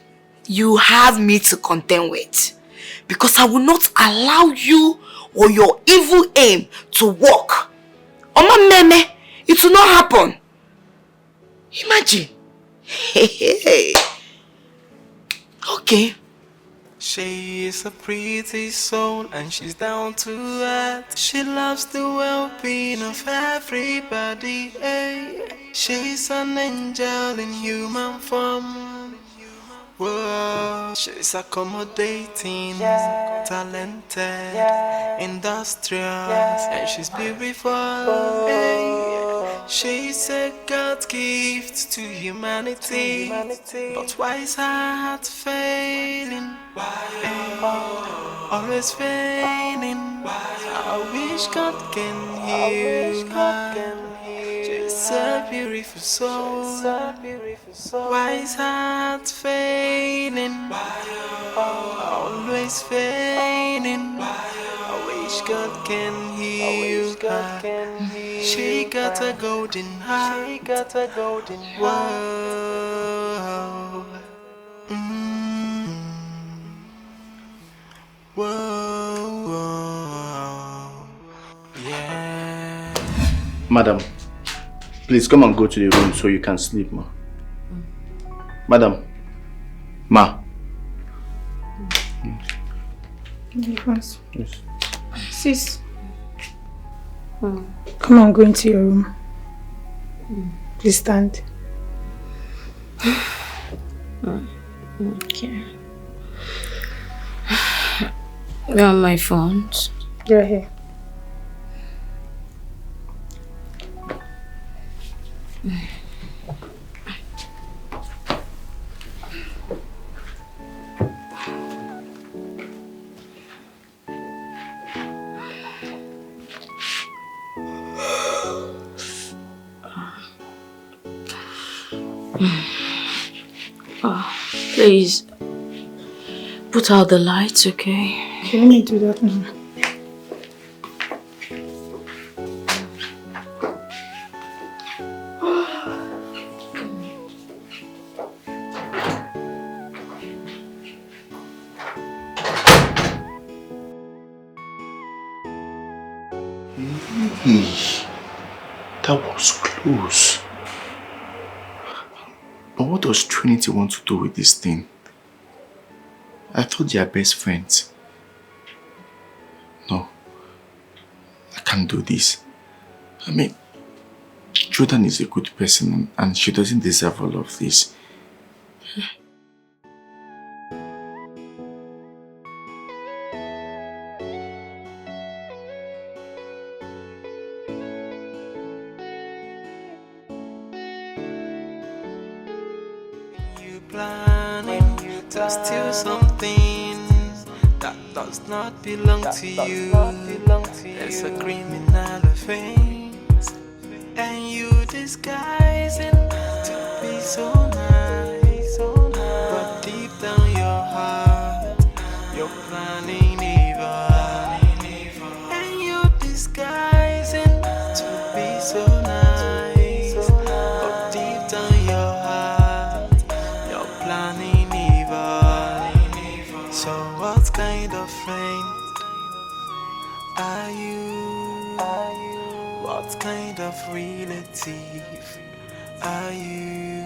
Speaker 10: You have me to contend with. Because I will not allow you or your evil aim to work. Oma meme, it will not happen. Imagine. Okay.
Speaker 12: She is a pretty soul and she's down to earth. She loves the well-being of everybody. She's an angel in human form. Whoa, she's accommodating, talented, industrious, and she's beautiful. She's a God gift to humanity, but why is her heart failing? Always failing. I wish God can heal her. She's It's a beautiful soul, wise heart fading, always fading. I wish God can heal her. She got a golden heart. Whoa. Whoa. Yeah.
Speaker 8: Madam, please come and go to the room so you can sleep, ma. Madam. Ma.
Speaker 13: Yes.
Speaker 8: Yes.
Speaker 13: Sis. Come on, go into your room. Please stand.
Speaker 3: Okay. Where are my phones?
Speaker 13: They're here.
Speaker 3: Please, put out the lights, okay?
Speaker 13: Okay, let me do that now.
Speaker 8: Hey, that was close. But what does Trinity want to do with this thing? I thought they are best friends. No, I can't do this. I mean, Jordan is a good person and she doesn't deserve all of this.
Speaker 12: Planning to steal something that does not belong to you. There's a criminal offense, and you disguising to be so nice, but deep down your heart, you're planning evil, and you disguising to be so nice, but deep down your heart, you're planning evil. So what kind of friend are you? What kind of relative are you?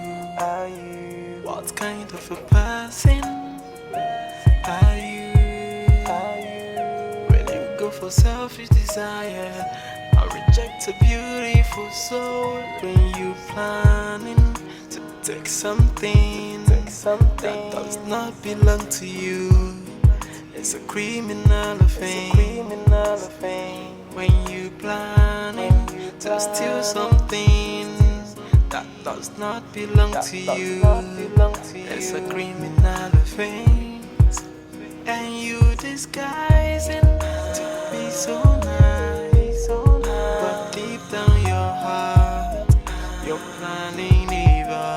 Speaker 12: What kind of a person are you? Will you go for selfish desire or reject a beautiful soul when you planning to take something that does not belong to you? It's a criminal offense when you planning to steal something that does not belong to you. It's a criminal offense, and you disguising to be so nice, but deep down your heart, you're planning evil.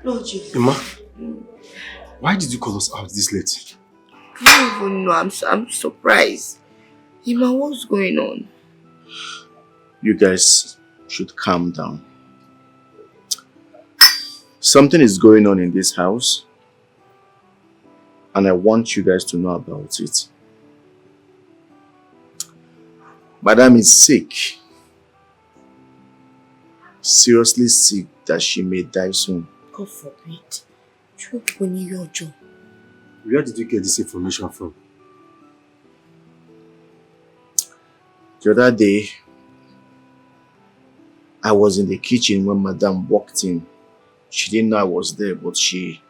Speaker 9: Lord Jesus. Emma, why did you call us out this late?
Speaker 10: I don't even know. I'm surprised. Ima, what's going on?
Speaker 8: You guys should calm down. Something is going on in this house, and I want you guys to know about it. Madam is sick. Seriously sick that she may die soon.
Speaker 10: God forbid.
Speaker 9: Where did you get this information from?
Speaker 8: The other day, I was in the kitchen when Madam walked in. She didn't know I was there, but she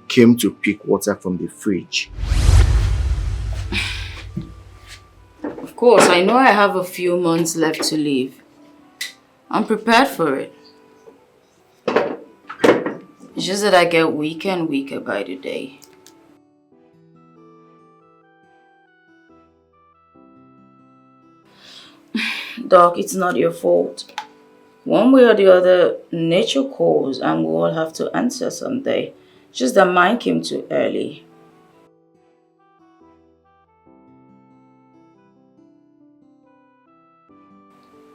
Speaker 8: came to pick water from the fridge.
Speaker 3: Of course, I know I have a few months left to live. I'm prepared for it. It's just that I get weaker and weaker by the day. Doc, it's not your fault. One way or the other, nature calls and we'll all have to answer someday. Just that mine came too early.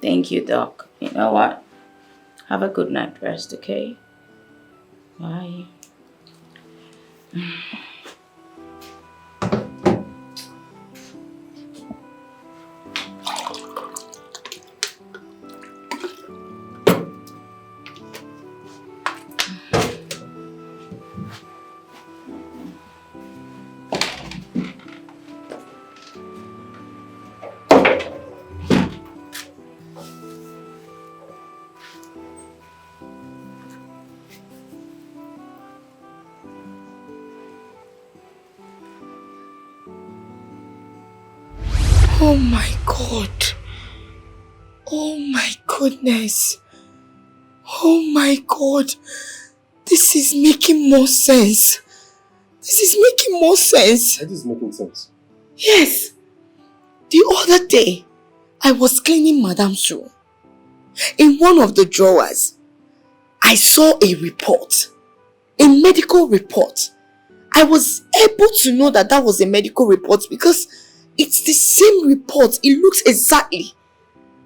Speaker 3: Thank you, Doc. You know what? Have a good night rest, okay? Bye.
Speaker 10: Oh my God. Oh my goodness. Oh my God. This is making more sense. This is making more sense.
Speaker 9: It is making sense.
Speaker 10: Yes. The other day, I was cleaning Madam's room. In one of the drawers, I saw a report. A medical report. I was able to know that that was a medical report because it's the same report. It looks exactly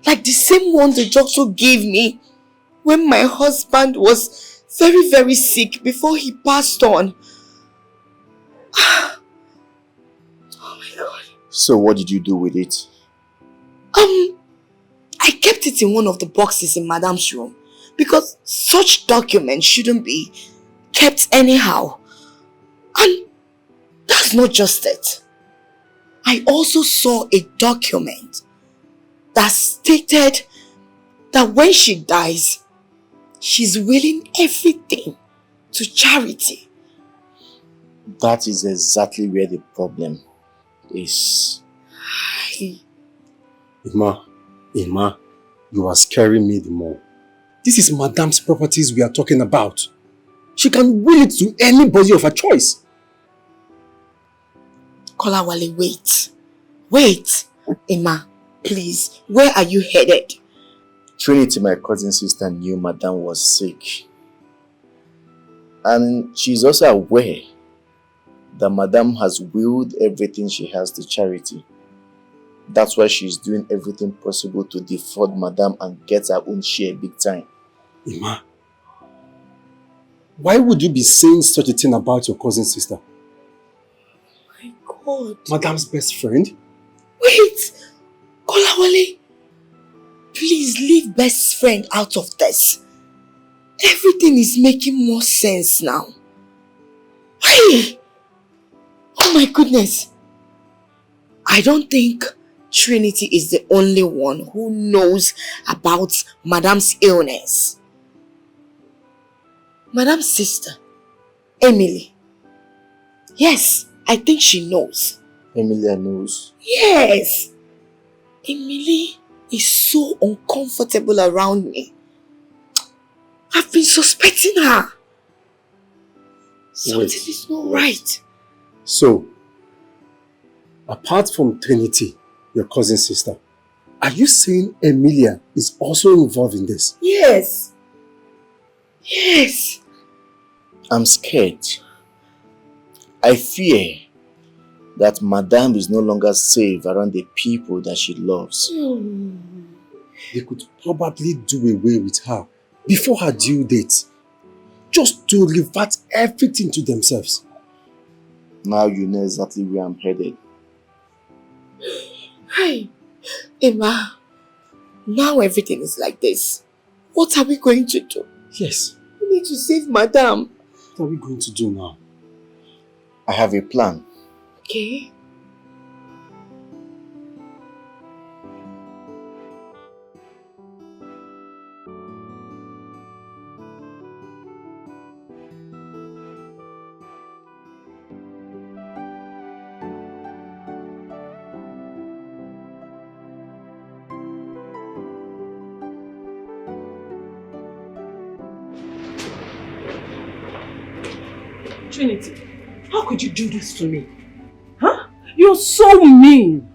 Speaker 10: like the same one the doctor gave me when my husband was very, very sick before he passed on. Oh my God.
Speaker 8: So what did you do with it?
Speaker 10: I kept it in one of the boxes in Madam's room because such documents shouldn't be kept anyhow. And that's not just it. I also saw a document that stated that when she dies, she's willing everything to charity.
Speaker 8: That is exactly where the problem is.
Speaker 9: Emma, you are scaring me the more. This is Madame's properties we are talking about. She can will it to anybody of her choice.
Speaker 10: Kolawale, wait. Wait. Emma, please, where are you headed?
Speaker 8: Trinity, my cousin sister, knew Madame was sick. And she's also aware that Madame has willed everything she has to charity. That's why she's doing everything possible to defraud Madame and get her own share big time.
Speaker 9: Emma, why would you be saying such a thing about your cousin sister?
Speaker 10: My God.
Speaker 9: Madame's best friend?
Speaker 10: Wait! Kolawale, please leave best friend out of this. Everything is making more sense now. Hey! Oh my goodness. I don't think Trinity is the only one who knows about Madame's illness. Madame's sister, Emily. Yes, I think she knows.
Speaker 8: Emilia knows?
Speaker 10: Yes. Emily is so uncomfortable around me. I've been suspecting her. Something is not right.
Speaker 9: So, apart from Trinity, your cousin sister, are you saying Emilia is also involved in this?
Speaker 10: Yes. Yes.
Speaker 8: I'm scared. I fear that Madame is no longer safe around the people that she loves.
Speaker 9: They could probably do away with her before her due date, just to revert everything to themselves.
Speaker 8: Now you know exactly where I'm headed.
Speaker 10: Hi, Emma. Now everything is like this. What are we going to do?
Speaker 9: Yes.
Speaker 10: We need to save Madame.
Speaker 9: What are we going to do now?
Speaker 8: I have a plan.
Speaker 10: Okay.
Speaker 5: Trinity, how could you do this to me? Huh? You're so mean.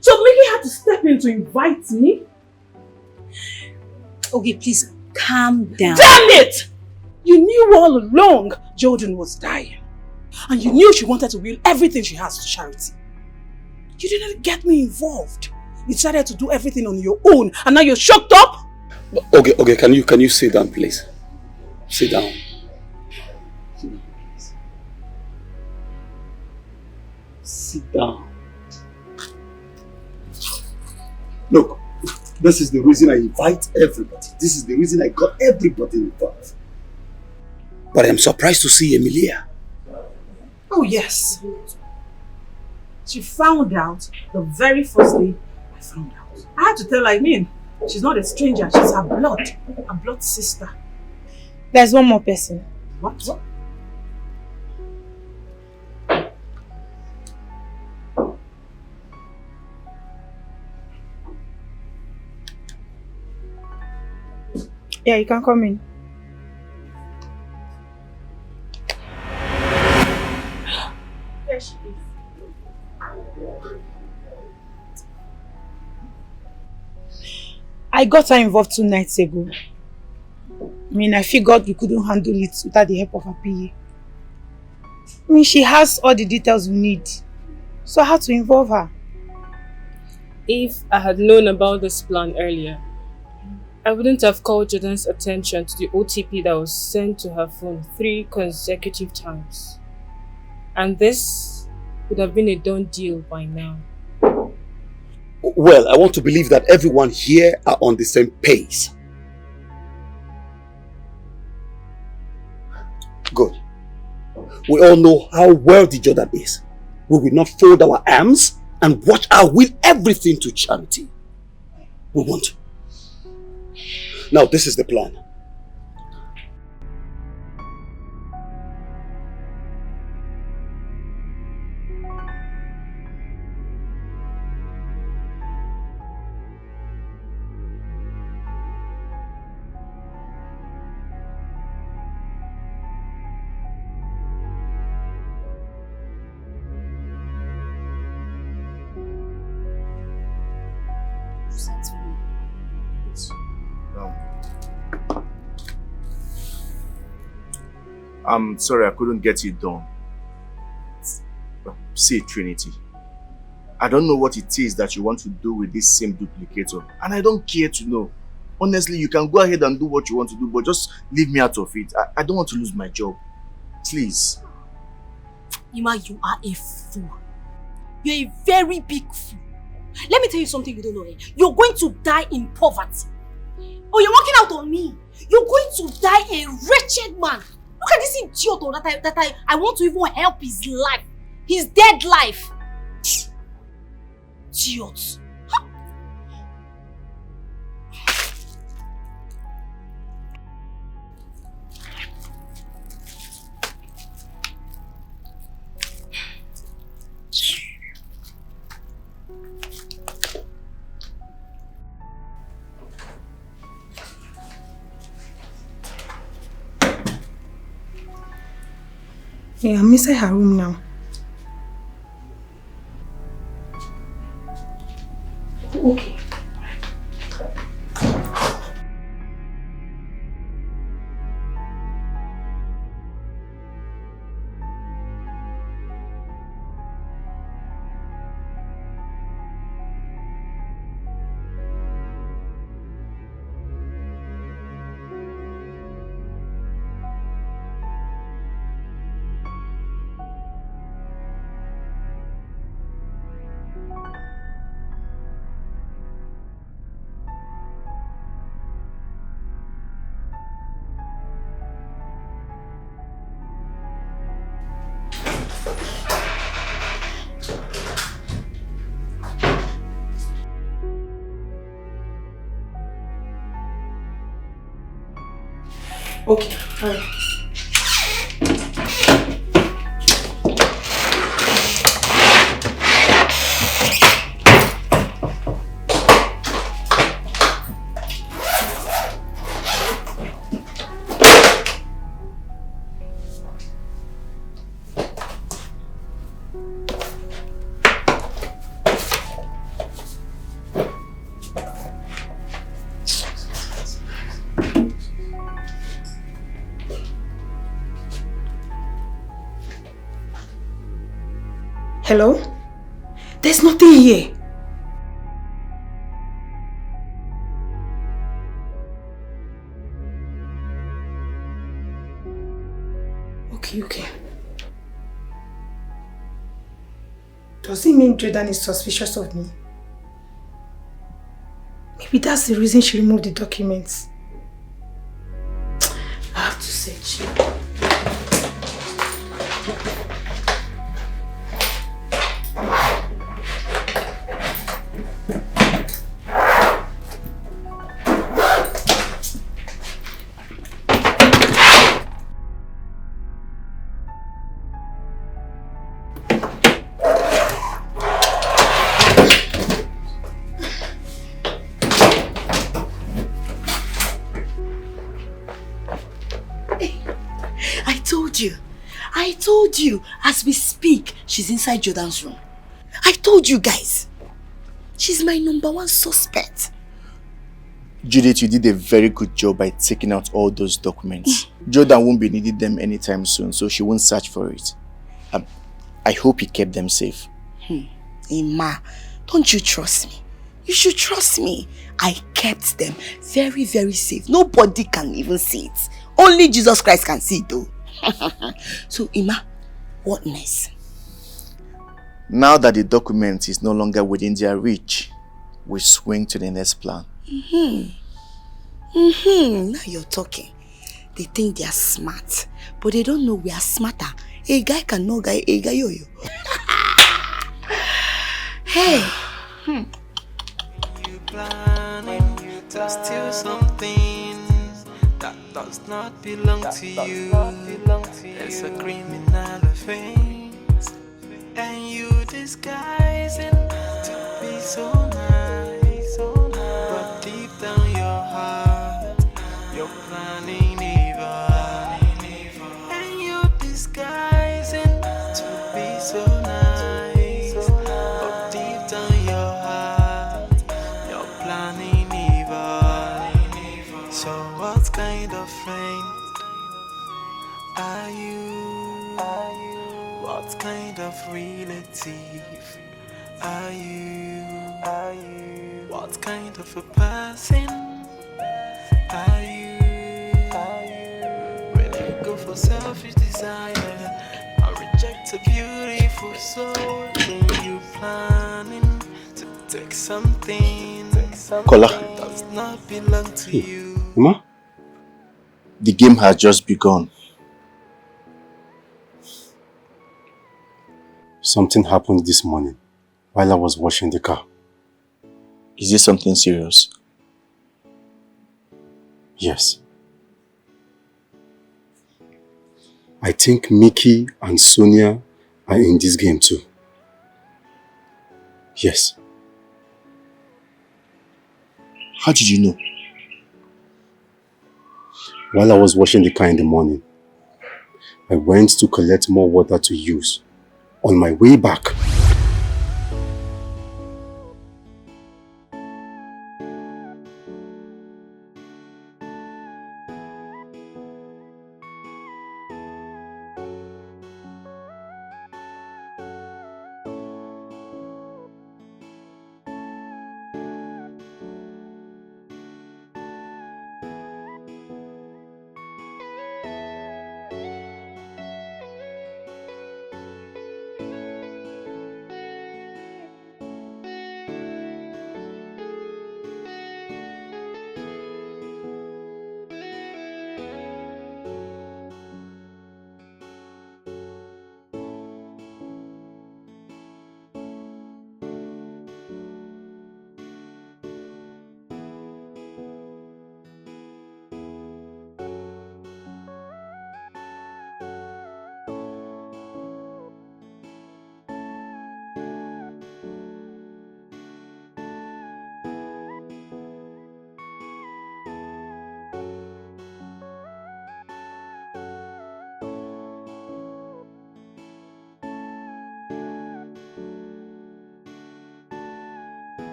Speaker 5: So Millie had to step in to invite me?
Speaker 7: Okay, please calm down.
Speaker 5: Damn it! You knew all along Jordan was dying. And you knew she wanted to will everything she has to charity. You didn't get me involved. You decided to do everything on your own and now you're shocked up?
Speaker 6: Okay, can you sit down, please? Sit down. Sit down. Look, this is the reason I invite everybody. This is the reason I got everybody involved. But I'm surprised to see Emilia.
Speaker 5: Oh yes. She found out the very first day I found out. I had to tell her, she's not a stranger, she's her blood sister.
Speaker 13: There's one more person.
Speaker 5: What?
Speaker 13: Yeah, you can come in.
Speaker 5: There she is.
Speaker 13: I got her involved 2 nights ago. I figured we couldn't handle it without the help of her PA. She has all the details we need. So I had to involve her.
Speaker 1: If I had known about this plan earlier, I wouldn't have called Jordan's attention to the OTP that was sent to her phone 3 consecutive times. And this would have been a done deal by now.
Speaker 6: Well, I want to believe that everyone here are on the same page. Good. We all know how wealthy Jordan is. We will not fold our arms and watch her will everything to charity. We won't. Now, this is the plan.
Speaker 8: I'm sorry I couldn't get it done. See, Trinity, I don't know what it is that you want to do with this same duplicator, and I don't care to know. Honestly, you can go ahead and do what you want to do, but just leave me out of it. I don't want to lose my job. Please.
Speaker 7: Ima, you are a fool. You're a very big fool. Let me tell you something you don't know. You're going to die in poverty. Oh, you're working out on me. You're going to die a wretched man. Look at this idiot that I want to even help his life. His dead life. Idiot.
Speaker 13: Yeah, I'm inside her room now.
Speaker 7: Okay.
Speaker 13: Okay, alright. Hello? There's nothing here. Okay. Does it mean Jordan is suspicious of me? Maybe that's the reason she removed the documents. I have to search.
Speaker 10: I told you, as we speak, she's inside Jordan's room. I told you guys. She's my #1 suspect.
Speaker 8: Judith, you did a very good job by taking out all those documents. Jordan won't be needing them anytime soon, so she won't search for it. I hope you kept them safe.
Speaker 10: Emma, don't you trust me? You should trust me. I kept them very, very safe. Nobody can even see it. Only Jesus Christ can see it though. So Emma, what next?
Speaker 8: Now that the document is no longer within their reach, we swing to the next plan.
Speaker 10: Now you're talking. They think they are smart, but they don't know we are smarter. A guy can know a guy yo-yo. Hey.
Speaker 12: You planning to steal something that does not belong to you. It's a criminal offense, and you disguising to be so nice, but deep down your heart, you're planning evil, and you disguising to be so nice, but deep down your heart, you're planning evil. So what kind of friend are you? What kind of relative are you? What kind of a person are you? When you go for selfish desire and reject a beautiful soul, then you planning to take something
Speaker 8: Kola.
Speaker 12: that does not belong to you.
Speaker 9: Emma?
Speaker 8: The game has just begun.
Speaker 9: Something happened this morning while I was washing the car.
Speaker 8: Is this something serious?
Speaker 9: Yes. I think Mickey and Sonia are in this game too. Yes.
Speaker 8: How did you know?
Speaker 9: While I was washing the car in the morning, I went to collect more water to use. On my way back,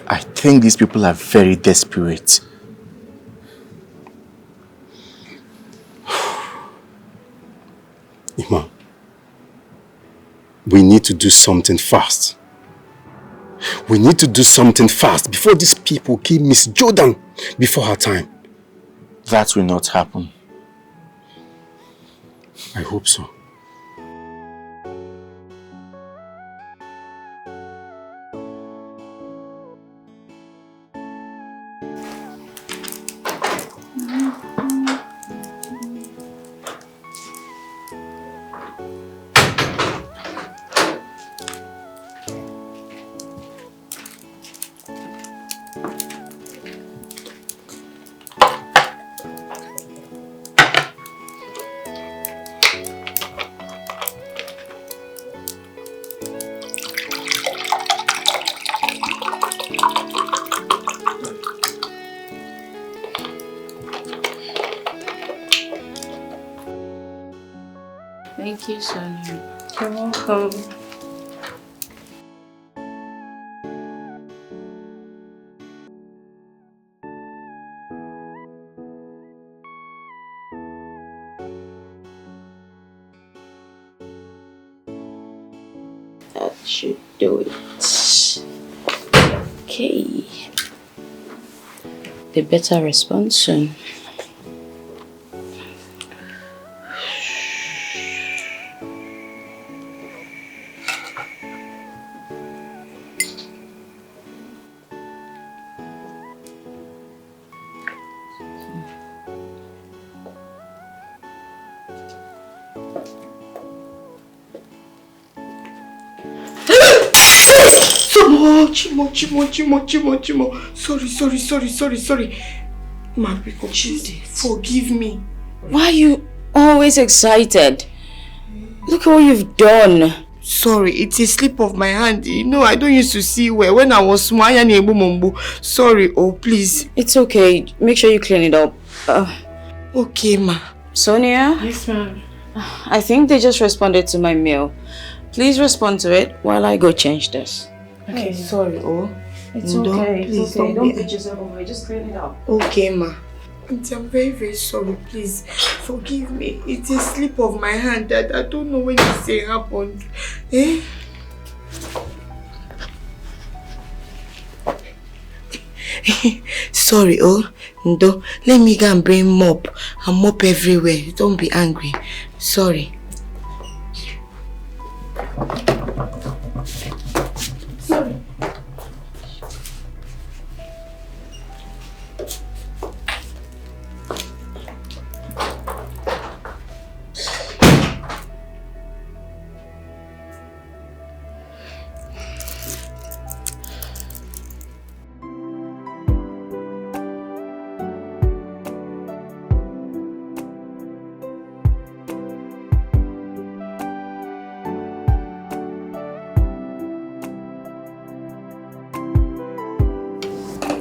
Speaker 8: I think these people are very desperate.
Speaker 9: Ima, we need to do something fast. We need to do something fast before these people kill Miss Jordan before her time.
Speaker 8: That will not happen.
Speaker 9: I hope so.
Speaker 3: Thank you, Sonia.
Speaker 1: You're welcome.
Speaker 3: That should do it. Okay. They better respond soon.
Speaker 11: Chimo. Sorry. Mabiko, please forgive me.
Speaker 3: Why are you always excited? Look at what you've done.
Speaker 11: Sorry, it's a slip of my hand. You know, I don't used to see well. When I was small, sorry, oh please.
Speaker 3: It's okay. Make sure you clean it up.
Speaker 11: Okay, ma.
Speaker 3: Sonia?
Speaker 1: Yes, ma'am.
Speaker 3: I think they just responded to my mail. Please respond to it while I go change this.
Speaker 11: Okay, sorry, oh.
Speaker 3: It's
Speaker 11: Don't,
Speaker 3: okay.
Speaker 11: please,
Speaker 3: Don't
Speaker 11: don't
Speaker 3: beat yourself over. Just clean it up.
Speaker 11: Okay, ma. Auntie, I'm very sorry. Please forgive me. It's a slip of my hand that I don't know when this thing happened. Eh? Sorry, oh. Ndo, let me go and bring mop. And mop everywhere. Don't be angry. Sorry. Sorry.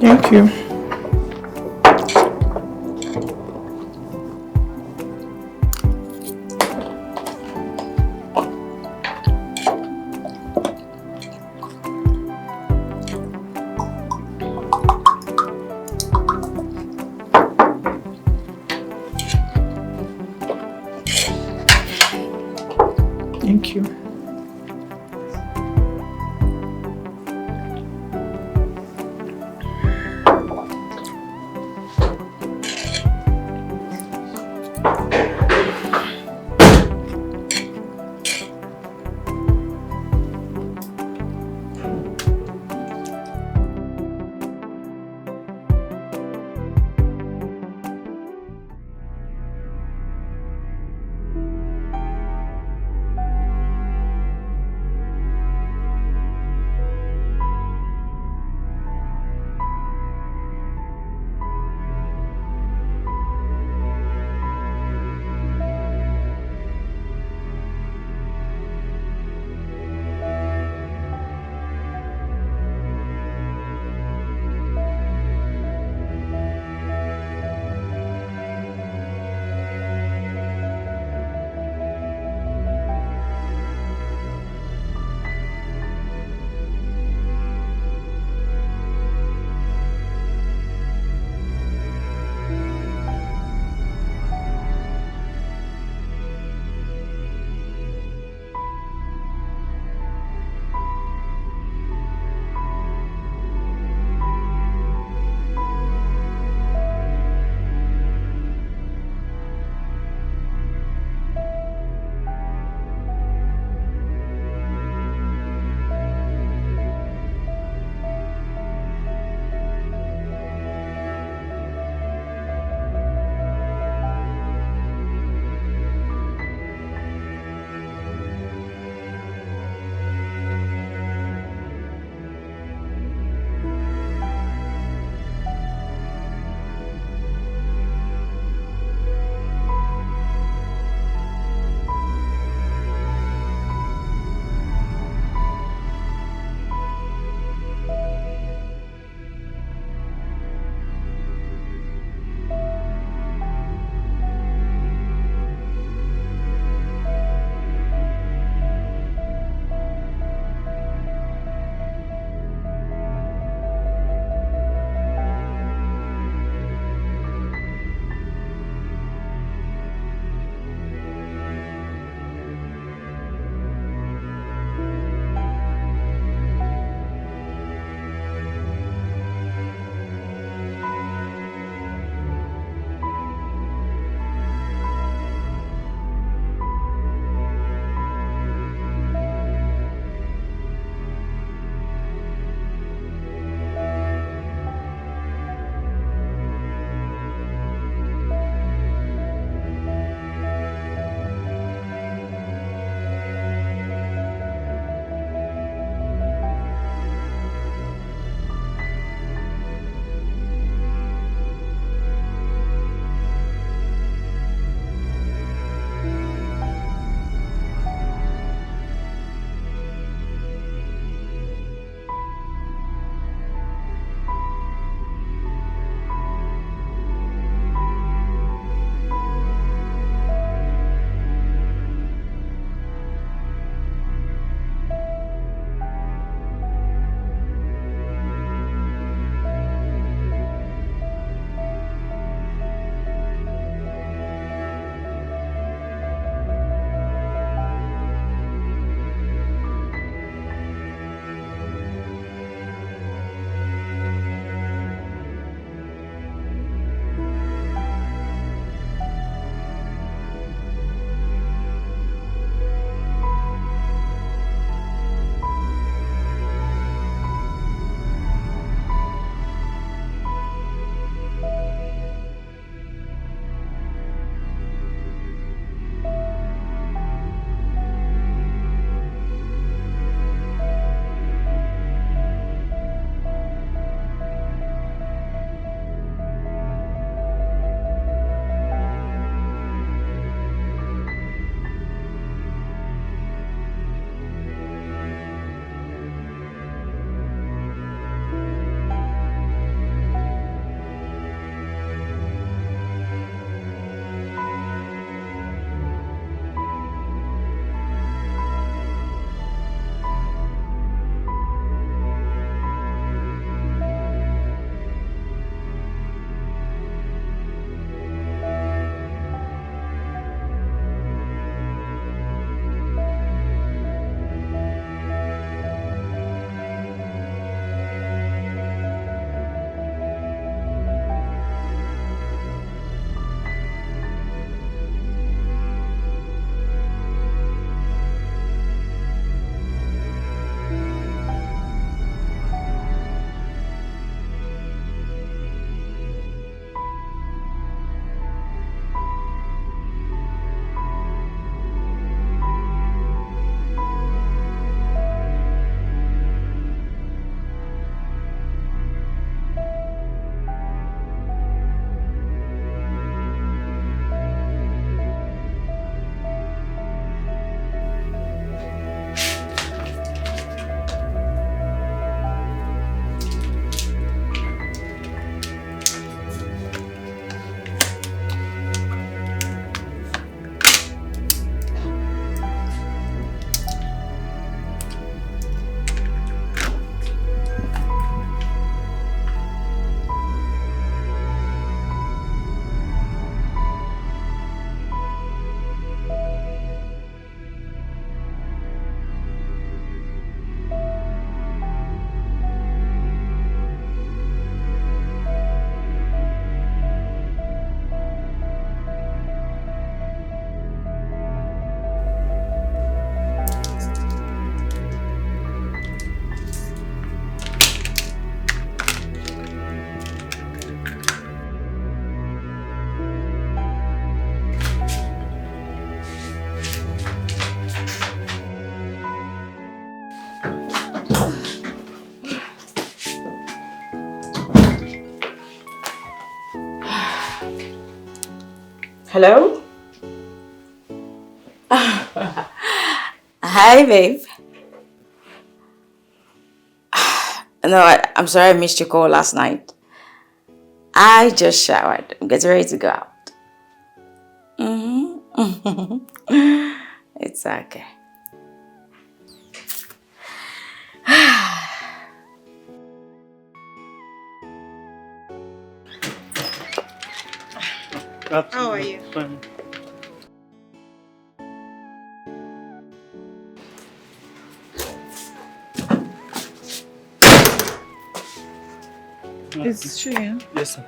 Speaker 13: Thank you. Thank you.
Speaker 3: Hello? Hi, babe. No, I'm sorry I missed your call last night. I just showered. I'm getting ready to go out. It's okay.
Speaker 13: How are you?
Speaker 2: Fine.
Speaker 5: It's true, yeah?
Speaker 2: Yes, sir.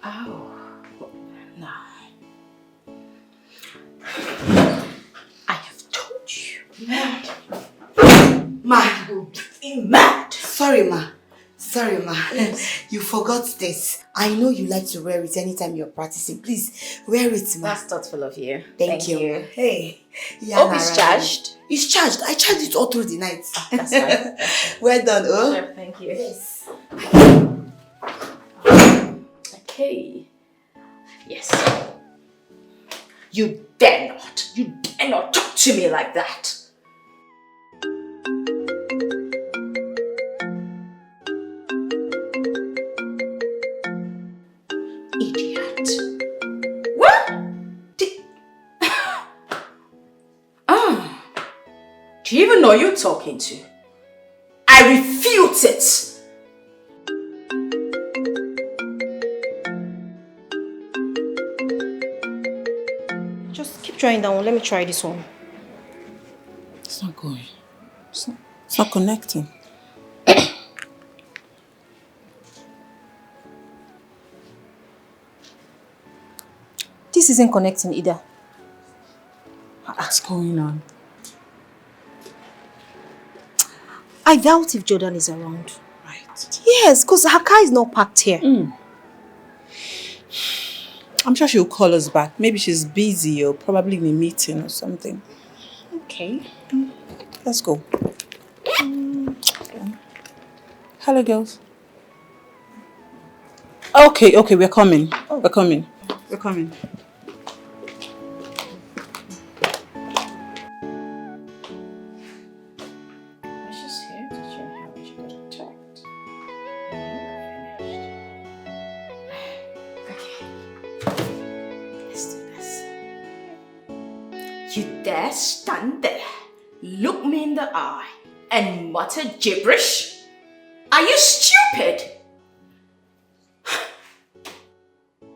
Speaker 3: Oh, no. I have told you.
Speaker 10: Ma,
Speaker 3: You'll be mad.
Speaker 10: sorry ma. Sorry ma.
Speaker 3: Yes.
Speaker 10: You forgot this. I know you like to wear it anytime you're practicing. Please, wear it ma.
Speaker 3: That's thoughtful of you.
Speaker 10: Thank you. Hey.
Speaker 3: Hope it's charged.
Speaker 10: It's charged. I charged it all through the night.
Speaker 3: That's fine.
Speaker 10: Well done, oh.
Speaker 3: Sure, thank you.
Speaker 10: Yes.
Speaker 3: Okay. Yes. You dare not talk to me like that. Idiot. What? Do you even know who you're talking to? I refute it.
Speaker 7: Just keep trying that one. Let me try this one.
Speaker 5: It's not going. It's not connecting.
Speaker 7: This isn't connecting either.
Speaker 5: What's going on?
Speaker 7: I doubt if Jordan is around.
Speaker 5: Right.
Speaker 7: Yes, because her car is not parked here.
Speaker 5: I'm sure she'll call us back. Maybe she's busy or probably in a meeting or something.
Speaker 7: Okay.
Speaker 5: Let's go. Hello, girls. Okay, we're coming. We're coming. We're coming.
Speaker 3: Let's just here to check how much you got attacked. Okay. Let's do this. You dare stand there, look me in the eye, and mutter gibberish? Are you stupid?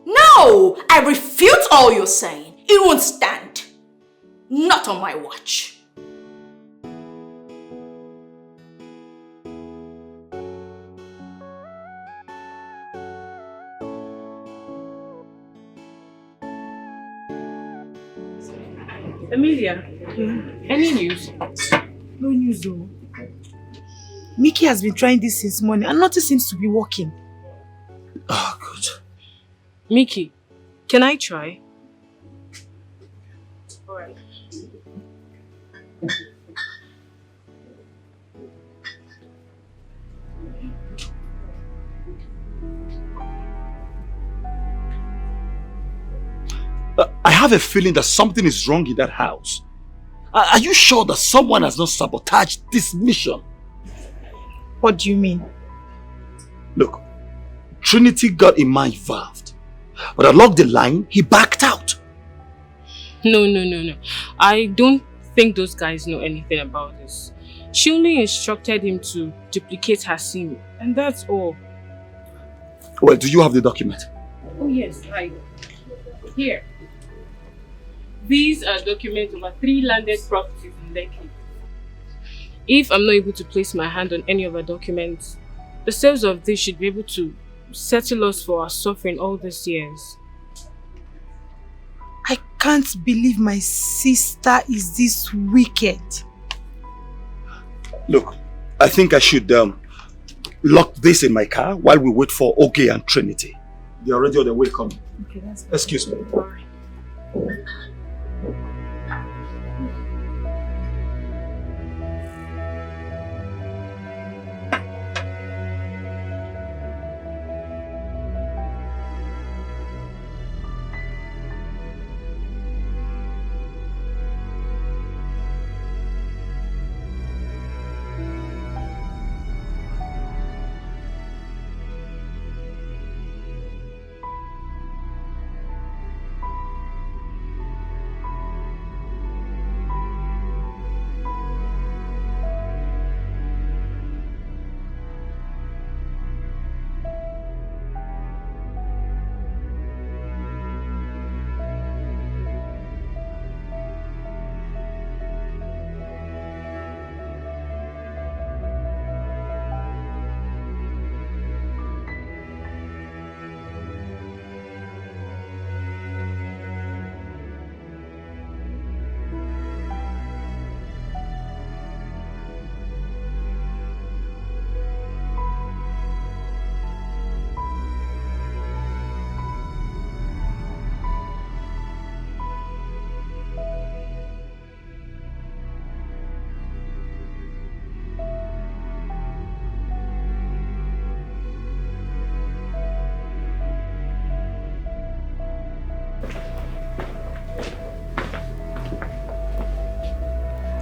Speaker 3: No! I refute all you're saying. It won't stand. Not on my watch.
Speaker 1: Amelia, any news?
Speaker 13: No news though. Mickey has been trying this since morning and nothing seems to be working.
Speaker 6: Oh, good.
Speaker 1: Mickey, can I try? Alright.
Speaker 6: I have a feeling that something is wrong in that house. Are you sure that someone has not sabotaged this mission?
Speaker 13: What do you mean?
Speaker 6: Look, Trinity got Imma involved. But along the line, he backed out.
Speaker 1: No. I don't think those guys know anything about this. She only instructed him to duplicate her scene, and that's all.
Speaker 6: Well, do you have the document?
Speaker 1: Oh yes, here. These are documents over 3 landed properties in Lekki. If I'm not able to place my hand on any of our documents, the sales of this should be able to settle us for our suffering all these years.
Speaker 13: can't believe my sister is this wicked.
Speaker 6: Look, I think I should lock this in my car while we wait for Oge and Trinity. They're already on their way coming.
Speaker 13: Okay, that's fine.
Speaker 6: Excuse me.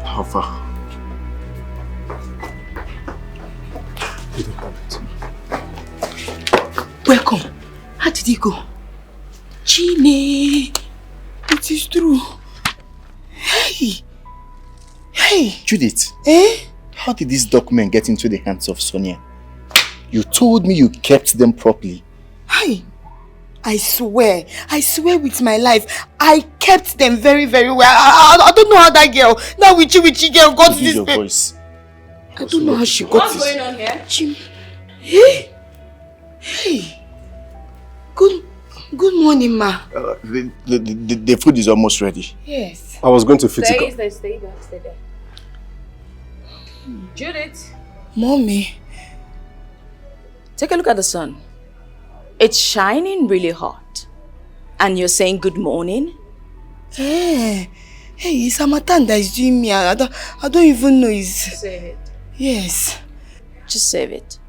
Speaker 8: How far?
Speaker 10: Welcome. How did he go? Chine, it is true. Hey. Hey.
Speaker 8: Judith.
Speaker 10: Eh?
Speaker 8: How did this document get into the hands of Sonia? You told me you kept them properly.
Speaker 10: Hey. I swear with my life, I kept them very, very well. I don't know how that witchy girl got this.
Speaker 8: Your voice.
Speaker 10: I don't know how she got this.
Speaker 3: What's going on here?
Speaker 10: Hey. Hey. Good morning, ma.
Speaker 8: The food is almost ready.
Speaker 10: Yes.
Speaker 9: I was going to fix it.
Speaker 3: Stay there. Judith.
Speaker 10: Mommy.
Speaker 3: Take a look at the sun. It's shining really hot. And you're saying good morning?
Speaker 10: Hey, it's Hamatan that is doing me. I don't even know his...
Speaker 3: Save it.
Speaker 10: Yes.
Speaker 3: Just save it.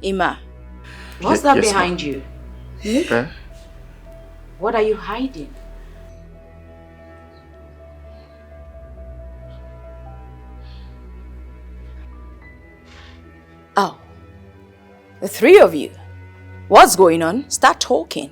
Speaker 3: Ima, what's that
Speaker 8: Yes,
Speaker 3: behind you?
Speaker 10: Eh?
Speaker 3: What are you hiding? Oh, the three of you. What's going on? Start talking.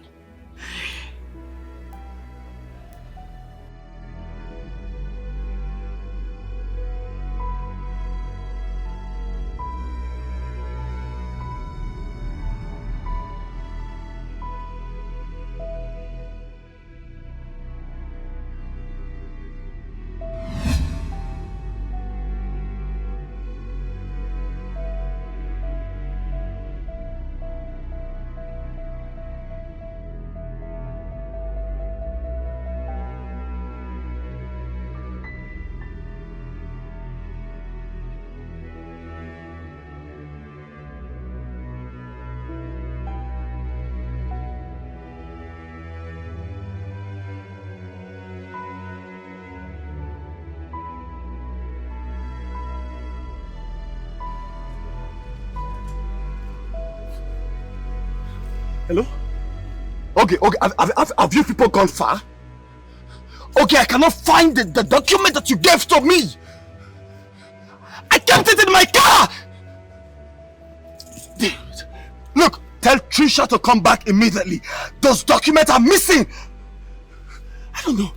Speaker 6: Hello? Okay, have you people gone far? Okay, I cannot find the document that you gave to me. I kept it in my car. Look, tell Trisha to come back immediately. Those documents are missing. I don't know.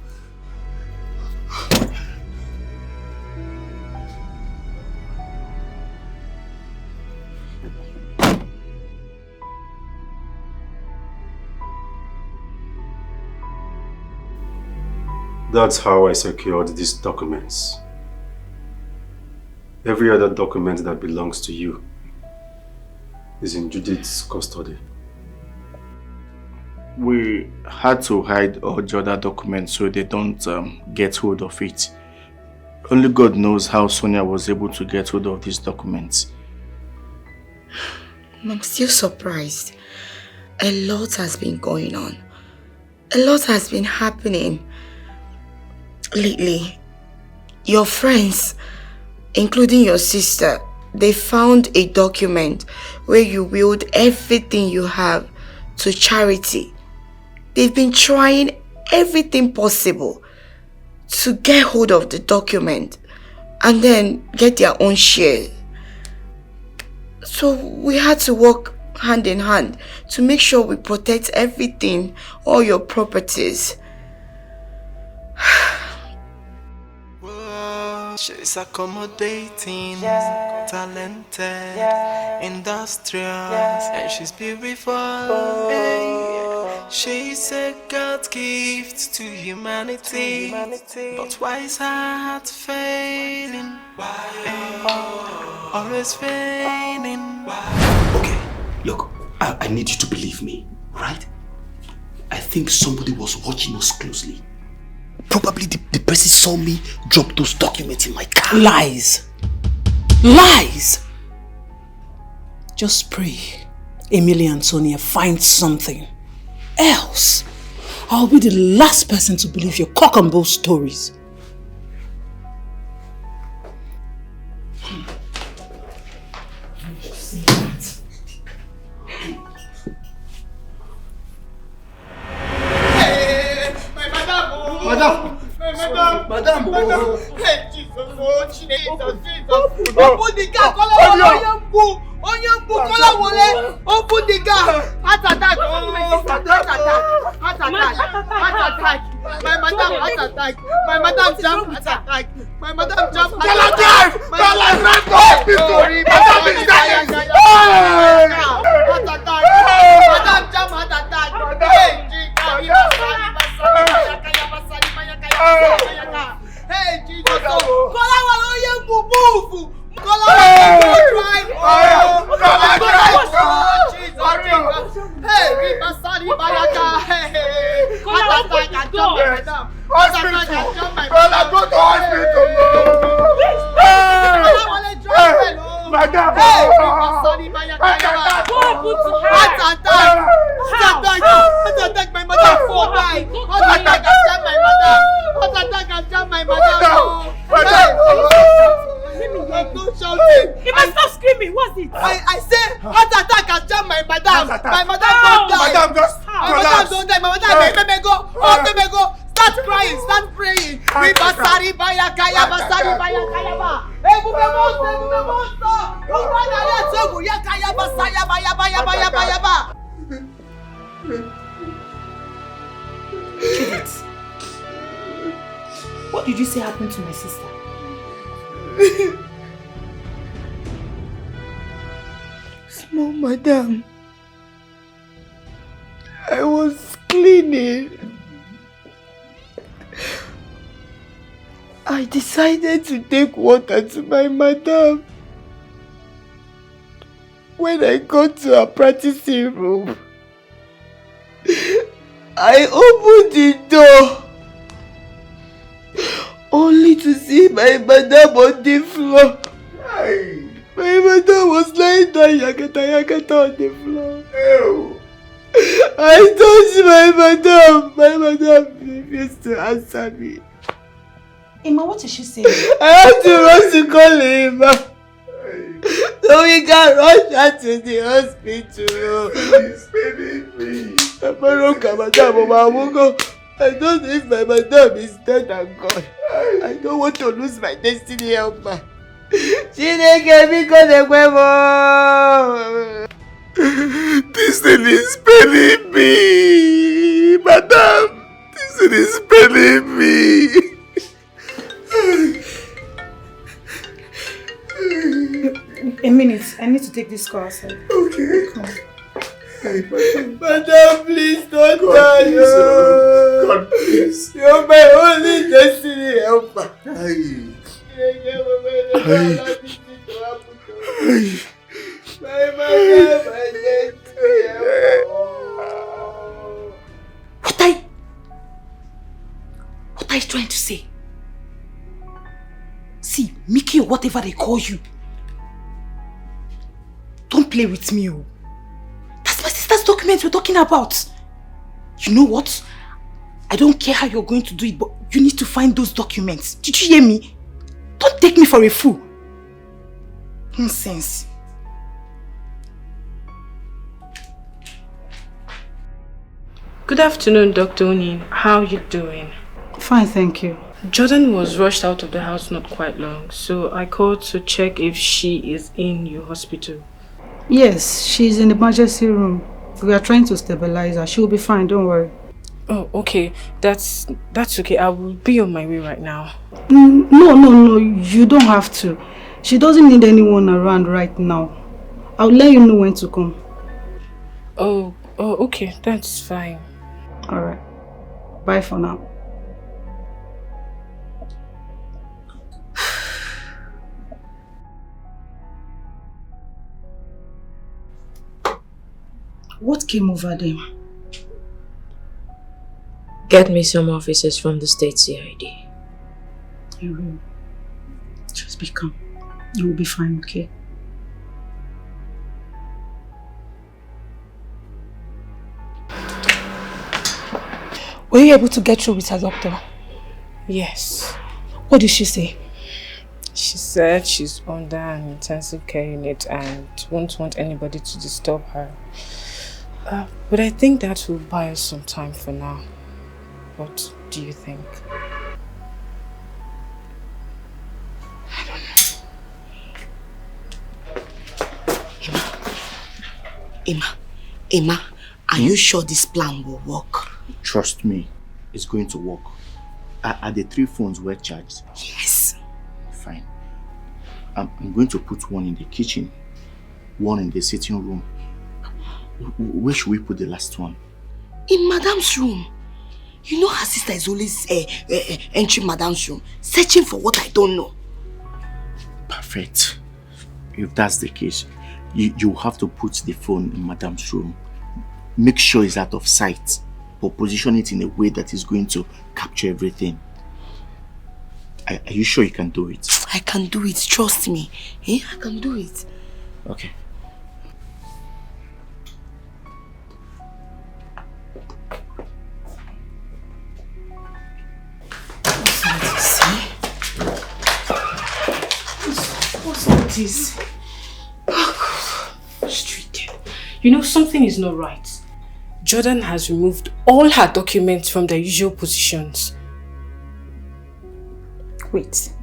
Speaker 9: That's how I secured these documents. Every other document that belongs to you is in Judith's custody.
Speaker 8: We had to hide all the other documents so they don't get hold of it. Only God knows how Sonia was able to get hold of these documents.
Speaker 10: I'm still surprised. A lot has been going on. A lot has been happening lately. Your friends, including your sister, they found a document where you willed everything you have to charity. They've been trying everything possible to get hold of the document and then get their own share. So we had to work hand in hand to make sure we protect everything, all your properties.
Speaker 12: She's accommodating, talented, industrious, and she's beautiful. Hey. She's a God gift to humanity, but why is her heart failing? Always failing.
Speaker 6: Okay, look, I need you to believe me, right? I think somebody was watching us closely. Probably the person saw me drop those documents in my car.
Speaker 5: Lies. Lies. Just pray Emily and Sonia find something else. I'll be the last person to believe your cock and bull stories.
Speaker 14: Madam. Hey, Jesus, oh, Jesus. Open the car, open the car. Heart attack. My madam, heart attack. My madam jump, heart attack. My madam jump, heart attack. Sorry, madam is dying. Heart attack. Madam jump, heart attack. Hey, Jesus, Kola move. Kola drive. Jesus. Hey, Ribasari Bayaka. Hey, Kola, go to hospital. Madam. Hey, Ribasari Bayaka. Heart attack. My mother fall die. Heart attack, my mother. No shouting.
Speaker 13: You must stop screaming. What's it?
Speaker 14: I say heart attack has jammed my madam. My madam don't die.
Speaker 9: Madam just collapse.
Speaker 14: My madam let me go. Start crying. Start praying. Basari Bayakaya. Hey,
Speaker 13: Judith, what did you say happened to my sister?
Speaker 11: Small madam, I was cleaning. I decided to take water to my madam. When I got to her practicing room, I opened the door only to see my madam on the floor. My madam was lying down yakata on the floor. Ew. I touched my madam refused to answer me.
Speaker 13: Emma, what is she saying?
Speaker 11: I had to rush to call Emma. So we can rush her to the hospital. Please. I don't know if my madam is dead and gone. I don't want to lose my destiny helper. This thing is paining me. Madam, this thing is paining me.
Speaker 13: A minute, I need to take this call outside.
Speaker 11: Okay.
Speaker 13: Come.
Speaker 11: Madam, please don't die.
Speaker 9: God, please.
Speaker 11: You're my only destiny helper. My madam, my destiny helper.
Speaker 5: you trying to say? See, Mickey or whatever they call you. Don't play with me, oh. That's my sister's documents we're talking about. You know what? I don't care how you're going to do it, but you need to find those documents. Did you hear me? Don't take me for a fool. Nonsense.
Speaker 1: Good afternoon, Dr. Onin. How are you doing?
Speaker 4: Fine, thank you.
Speaker 1: Jordan was rushed out of the house not quite long, so I called to check if she is in your hospital.
Speaker 4: Yes, she's in the emergency room. We are trying to stabilize her. She will be fine, don't worry.
Speaker 1: Oh, okay. That's okay. I will be on my way right now.
Speaker 4: No, you don't have to. She doesn't need anyone around right now. I'll let you know when to come.
Speaker 1: Oh, okay. That's fine.
Speaker 4: Alright. Bye for now. What came over them?
Speaker 15: Get me some officers from the state CID.
Speaker 4: You will. Just be calm. You will be fine, okay?
Speaker 13: Were you able to get through with her doctor?
Speaker 1: Yes.
Speaker 13: What did she say?
Speaker 1: She said she's under an intensive care unit and won't want anybody to disturb her. But I think that will buy us some time for now. What do you think?
Speaker 10: I don't know. Emma, are you sure this plan will work?
Speaker 8: Trust me, it's going to work. Are the 3 phones well charged?
Speaker 10: Yes.
Speaker 8: Fine. I'm going to put one in the kitchen, one in the sitting room. Where should we put the last one?
Speaker 10: In Madam's room. You know her sister is always entering Madam's room, searching for what I don't know.
Speaker 8: Perfect. If that's the case, you have to put the phone in Madam's room. Make sure it's out of sight, but position it in a way that is going to capture everything. Are you sure you can do it?
Speaker 10: I can do it, trust me. I can do it.
Speaker 8: Okay.
Speaker 1: What's all this? Frustrated. You know, something is not right. Jordan has removed all her documents from their usual positions.
Speaker 13: Wait.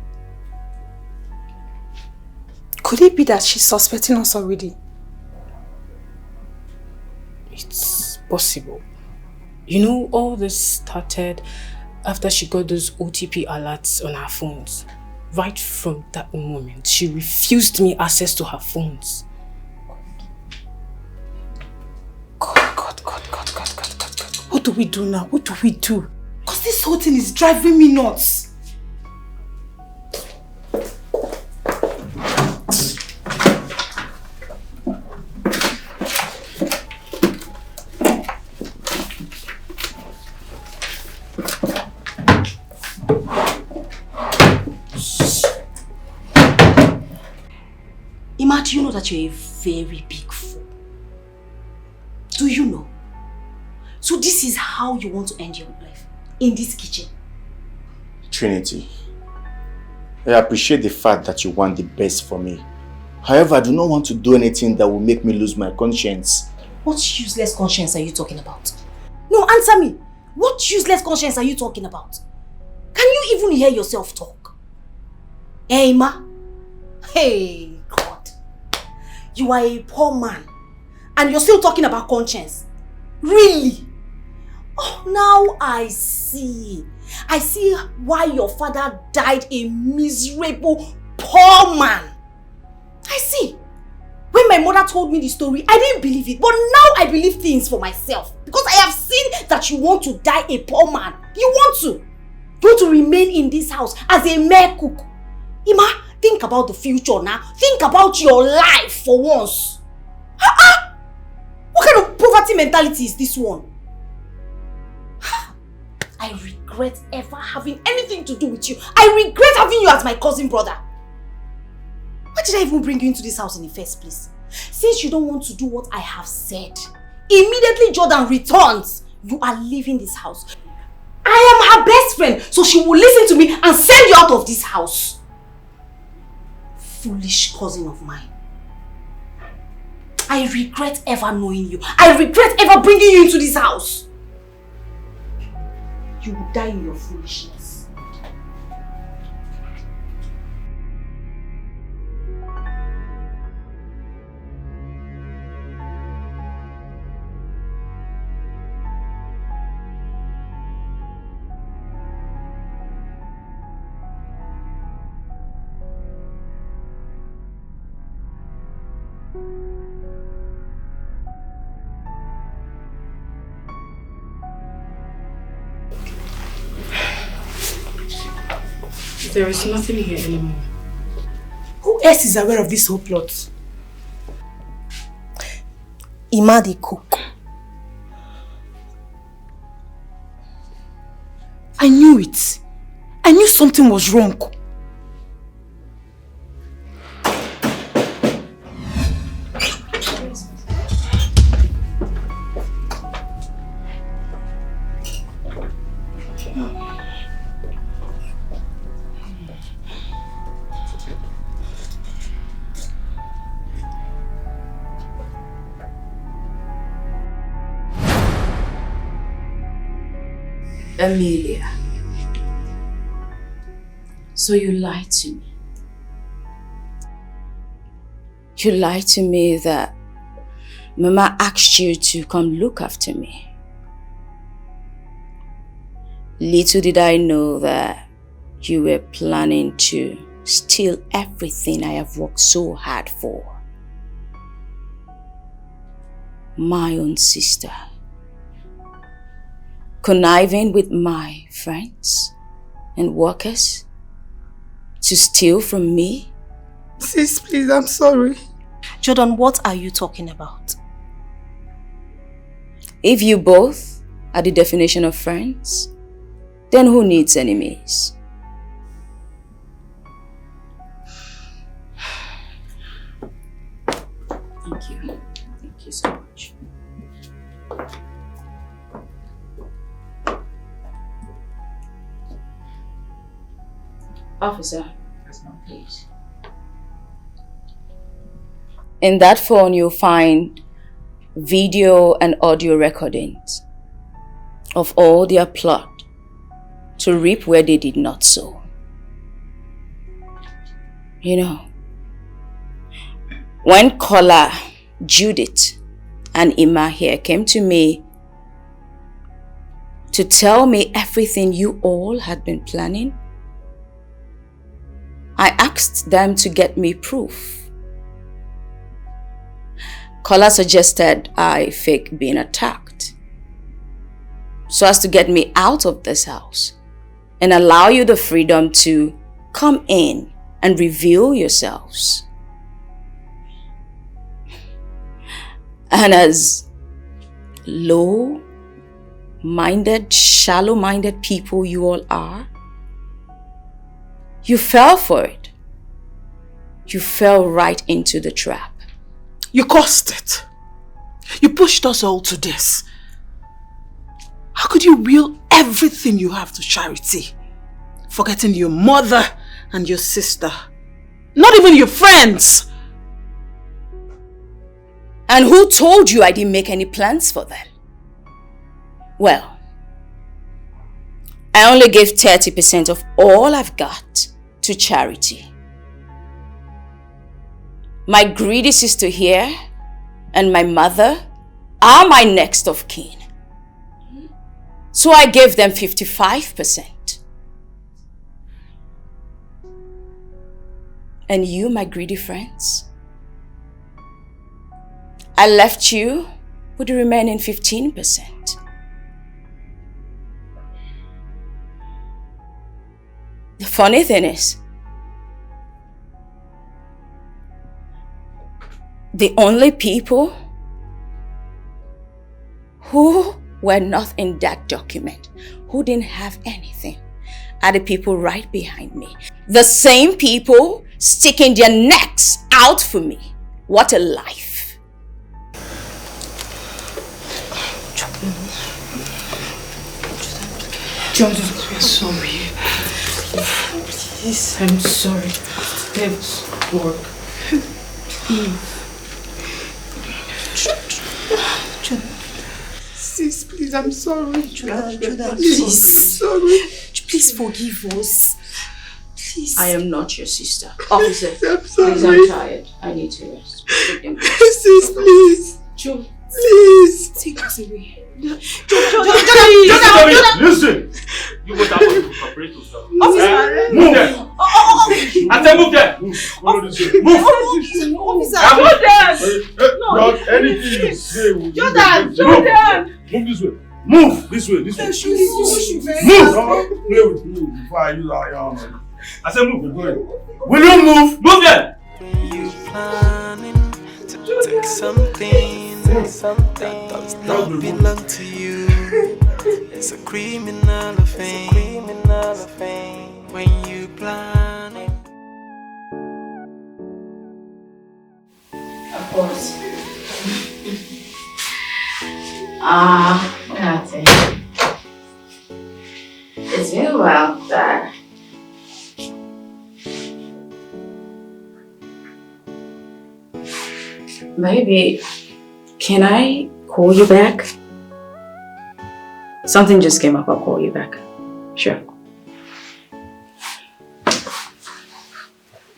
Speaker 13: Could it be that she's suspecting us already?
Speaker 1: It's possible. You know, all this started after she got those OTP alerts on her phones. Right from that moment, she refused me access to her phones.
Speaker 13: God. What do we do now? What do we do? Because this whole thing is driving me nuts.
Speaker 7: Do you know that you're a very big fool? Do you know? So this is how you want to end your life? In this kitchen?
Speaker 8: Trinity, I appreciate the fact that you want the best for me. However, I do not want to do anything that will make me lose my conscience.
Speaker 7: What useless conscience are you talking about? No, answer me. What useless conscience are you talking about? Can you even hear yourself talk? Emma? Hey, God. You are a poor man. And you're still talking about conscience. Really? Oh, now I see. I see why your father died a miserable, poor man. I see. When my mother told me the story, I didn't believe it. But now I believe things for myself. Because I have seen that you want to die a poor man. You want to. You want to remain in this house as a mere cook. Ima, think about the future now. Think about your life for once. What kind of poverty mentality is this one? I regret regret ever having anything to do with you. I regret having you as my cousin brother. Why did I even bring you into this house in the first place? Since you don't want to do what I have said, immediately Jordan returns, you are leaving this house. I am her best friend, so she will listen to me and send you out of this house. Foolish cousin of mine. I regret ever knowing you. I regret ever bringing you into this house. You will die in your foolishness.
Speaker 1: There is nothing here anymore.
Speaker 13: Who else is aware of this whole plot?
Speaker 7: Ima the cook.
Speaker 13: I knew it. I knew something was wrong.
Speaker 3: Amelia, so you lied to me. You lied to me that Mama asked you to come look after me. Little did I know that you were planning to steal everything I have worked so hard for. My own sister. Conniving with my friends and workers to steal from me?
Speaker 13: Sis, please, I'm sorry.
Speaker 7: Jordan, what are you talking about?
Speaker 3: If you both are the definition of friends, then who needs enemies? Thank you. Thank you so much. Officer, please. In that phone, you'll find video and audio recordings of all their plot to reap where they did not sow. You know, when Kola, Judith, and Ima here came to me to tell me everything you all had been planning, I asked them to get me proof. Kola suggested I fake being attacked so as to get me out of this house and allow you the freedom to come in and reveal yourselves. And as low-minded, shallow-minded people you all are, you fell for it. You fell right into the trap.
Speaker 5: You caused it. You pushed us all to this. How could you will everything you have to charity, forgetting your mother and your sister? Not even your friends.
Speaker 3: And who told you I didn't make any plans for them? Well, I only gave 30% of all I've got to charity. My greedy sister here and my mother are my next of kin. So I gave them 55%. And you, my greedy friends, I left you with the remaining 15%. The funny thing is, the only people who were not in that document, who didn't have anything, are the people right behind me. The same people sticking their necks out for me. What a life.
Speaker 1: Jordan, I'm sorry. Please, I'm sorry. Let's work.
Speaker 11: Sis, please, I'm sorry.
Speaker 7: Jordan,
Speaker 11: Please,
Speaker 7: please.
Speaker 11: I'm sorry.
Speaker 7: Please forgive us. Please.
Speaker 3: I am not your sister. Officer,
Speaker 11: I'm sorry.
Speaker 3: please, I'm tired. I need to rest.
Speaker 11: Sis, please.
Speaker 1: Joe,
Speaker 11: please.
Speaker 7: Take us away.
Speaker 2: Jordan! Listen! You would have to cooperate yourself.
Speaker 7: Officer!
Speaker 2: Move there! I said move there! Move!
Speaker 7: Officer!
Speaker 2: Not anything you say will
Speaker 7: Jordan!
Speaker 2: Move this way. Move this way. This way. Move! Don't play with me before I use our arm. I said move. Will you move? Move there!
Speaker 12: You planning to take something that does not belong to you. It's a criminal offense. When you planning.
Speaker 3: Of course. That's it. It's been a while, Dad. Maybe, can I call you back? Something just came up, I'll call you back. Sure.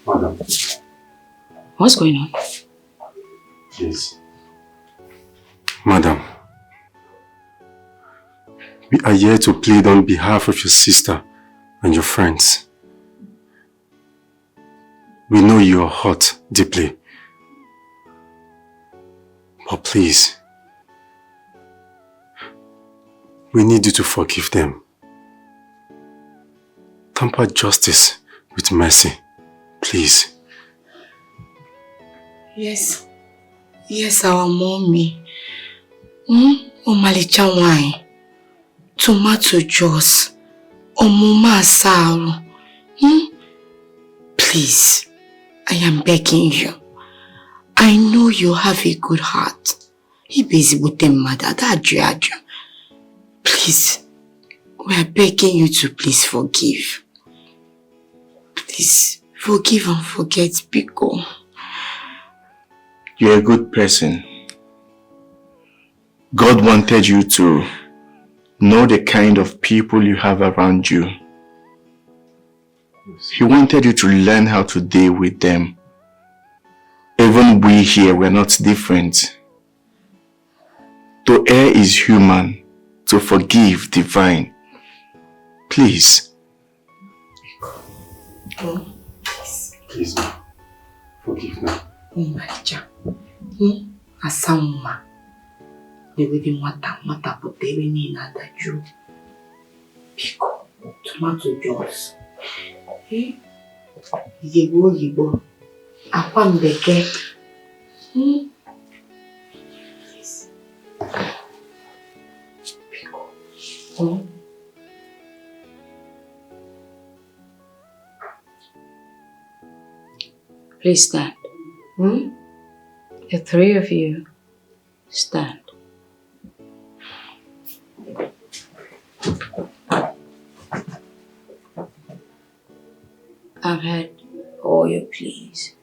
Speaker 9: Madam.
Speaker 3: What's going on?
Speaker 9: Please. Madam. We are here to plead on behalf of your sister and your friends. We know you are hurt deeply. But please, we need you to forgive them. Temper justice with mercy, please.
Speaker 10: Yes. Yes, our mommy. Omalicha wine. Tomato juice. Omuma saru. Please, I am begging you. I know you have a good heart. He busy with them mother. Please, we are begging you to please forgive. Please, forgive and forget, Biko.
Speaker 6: You're a good person. God wanted you to know the kind of people you have around you. He wanted you to learn how to deal with them. Even we here, we're not different. To err is human, to forgive divine. Please.
Speaker 9: Please, ma. Forgive now.
Speaker 10: Omalicha. Asamma. Dewe mwata potewe ni nadaju. Biko. Tomato juice. Yibo. Akwa mbeke. Biko.
Speaker 3: Please stand. The three of you, stand. I've had all your pleas.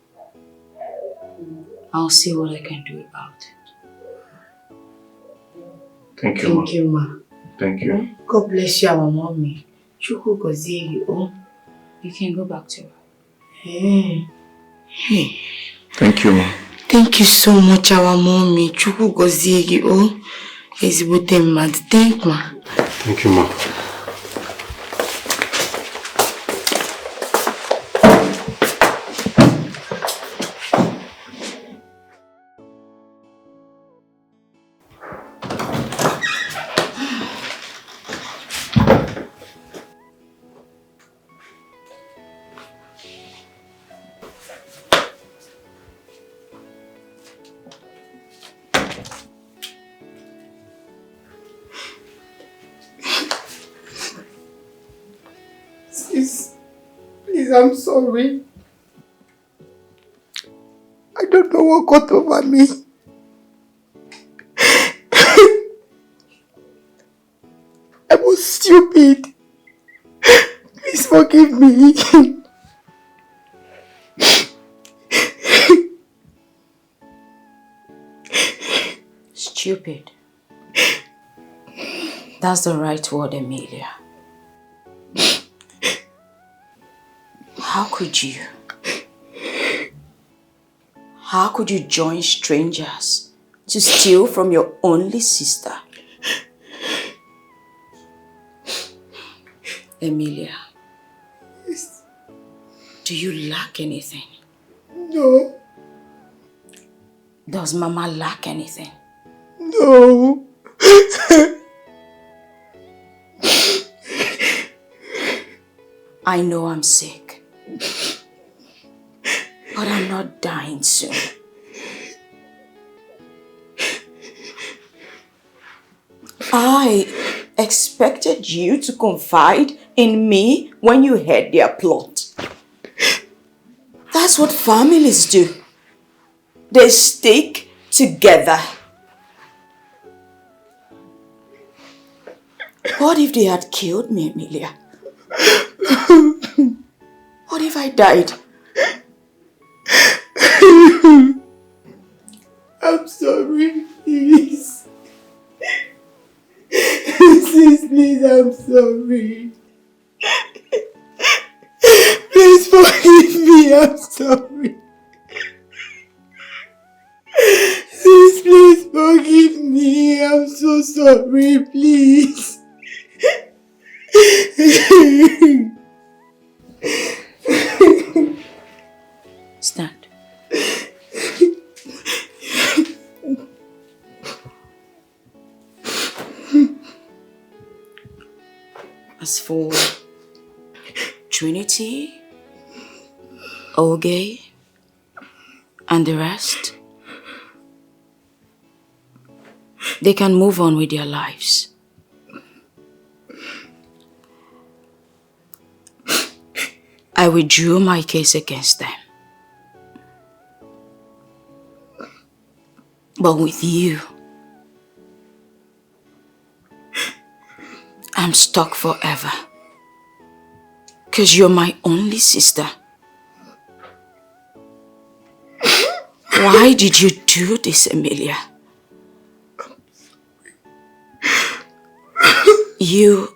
Speaker 3: I'll see what I can do about it.
Speaker 6: Thank you,
Speaker 10: Thank you, ma.
Speaker 6: Thank you.
Speaker 10: God bless you, our mommy. Chuku gozie you.
Speaker 3: You can go back to her.
Speaker 10: Hey.
Speaker 6: Thank you, ma.
Speaker 10: Thank you so much, our mommy. Chuku gozie you. Ezigbote mmadụ. Thank ma.
Speaker 9: Thank you, ma.
Speaker 11: I'm sorry. I don't know what got over me. I was stupid. Please forgive me.
Speaker 3: Stupid. That's the right word, Emilia. How could you? How could you join strangers to steal from your only sister? Emilia.
Speaker 11: Yes.
Speaker 3: Do you lack anything?
Speaker 11: No.
Speaker 3: Does Mama lack anything?
Speaker 11: No.
Speaker 3: I know I'm sick, but I'm not dying soon. I expected you to confide in me when you heard their plot. That's what families do. They stick together. What if they had killed me, Emilia? What if I died?
Speaker 11: I'm sorry, please. Please, I'm sorry. Please forgive me, I'm sorry. Please forgive me, I'm so sorry, please.
Speaker 3: Stand. As for Trinity, Oge, and the rest, they can move on with their lives. I withdrew my case against them. But with you, I'm stuck forever. 'Cause you're my only sister. Why did you do this, Emilia? You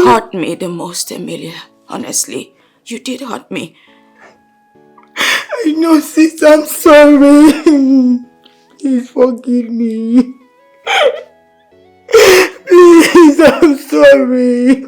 Speaker 3: hurt me the most, Emilia. Honestly, you did hurt me.
Speaker 11: I know, sis, I'm sorry. Please forgive me. Please, I'm sorry.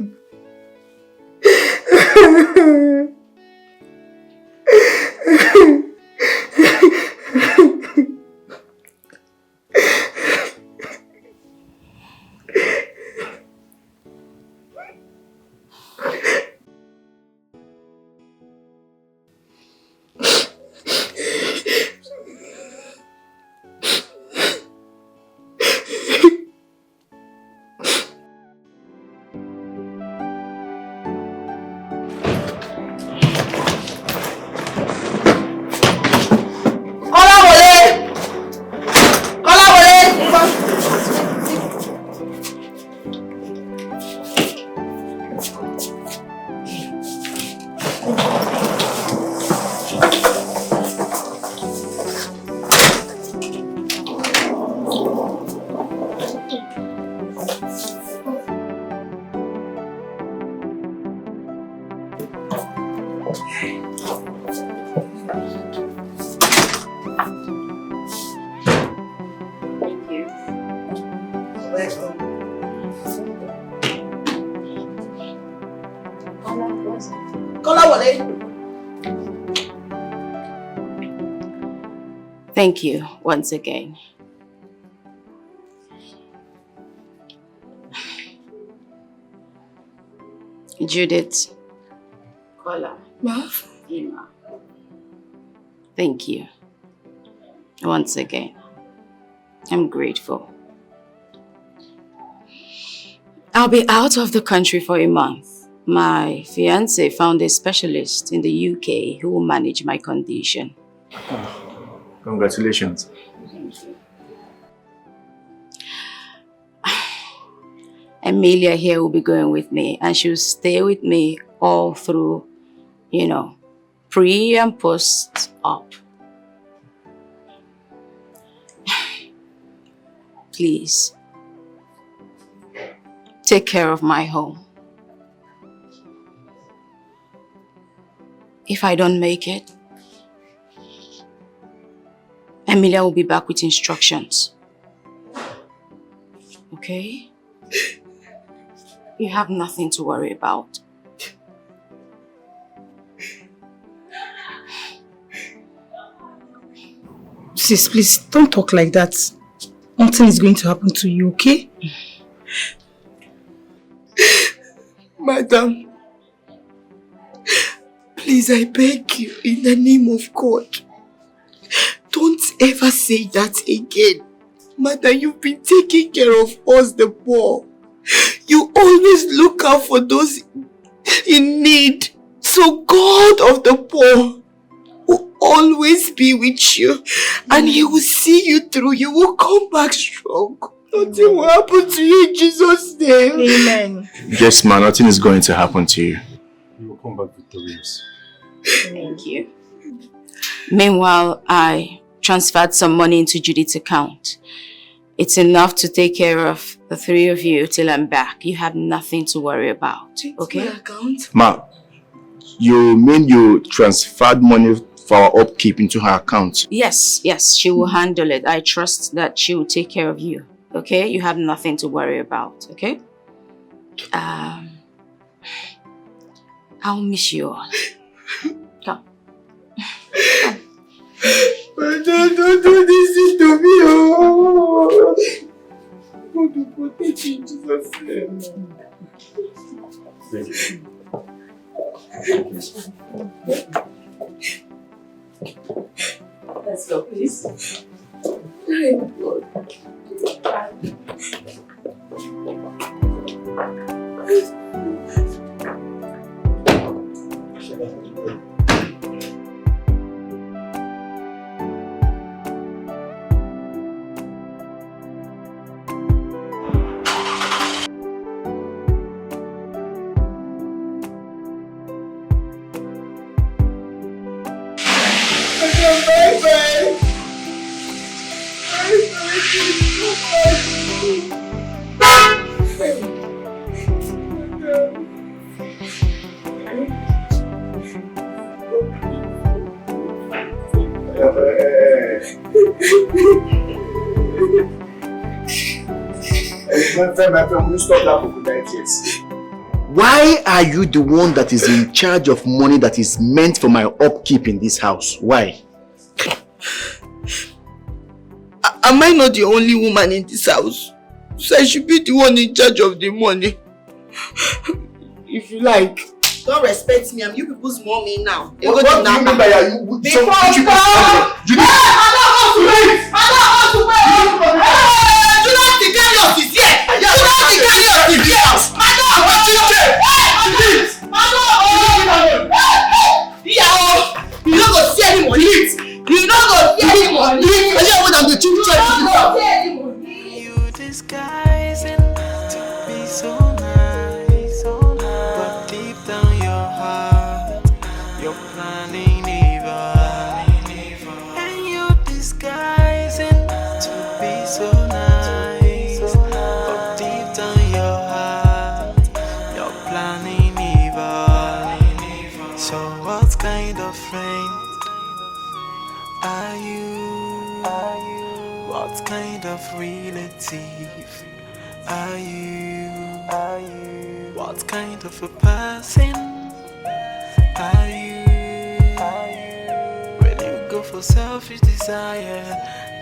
Speaker 3: Thank you once again. Judith. Kola. Ima. Thank you. Once again. I'm grateful. I'll be out of the country for a month. My fiance found a specialist in the UK who will manage my condition.
Speaker 8: Congratulations.
Speaker 3: Emilia here will be going with me, and she'll stay with me all through, pre and post op. Please, take care of my home. If I don't make it, Emilia will be back with instructions. Okay? You have nothing to worry about.
Speaker 13: Sis, please, don't talk like that. Nothing is going to happen to you, okay?
Speaker 11: Madam, please, I beg you, in the name of God, don't ever say that again. Madam, you've been taking care of us, the poor. You always look out for those in need. So God of the poor will always be with you, and He will see you through. You will come back strong. Nothing will happen to you in Jesus' name.
Speaker 13: Amen.
Speaker 8: Yes, ma, nothing is going to happen to you.
Speaker 9: You will come back victorious.
Speaker 3: Thank you. Meanwhile, I transferred some money into Judith's account. It's enough to take care of the three of you till I'm back. You have nothing to worry about, okay?
Speaker 8: Ma, you mean you transferred money for our upkeep into her account?
Speaker 3: Yes, she will handle it. I trust that she will take care of you, okay? You have nothing to worry about, okay? I'll miss you all. Come.
Speaker 11: Don't do this to me, oh! God will protect you in Jesus' name.
Speaker 9: Thank you.
Speaker 3: Let's go, please.
Speaker 11: Thank God.
Speaker 8: Why are you the one that is in charge of money that is meant for my upkeep in this house? Why?
Speaker 11: Am I not the only woman in this house? So I should be the one in charge of the money. If you like. Don't respect me. I'm you people's mommy now.
Speaker 8: What do you mean by you?
Speaker 12: You disguising to be so nice, but deep down your heart, you're planning evil. And you disguising to be so nice, but deep down your heart, you're planning evil. So what kind of friend are you? What kind of relative are you? What kind of a person are you? Will you go for selfish desire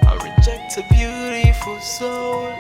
Speaker 12: and reject a beautiful soul?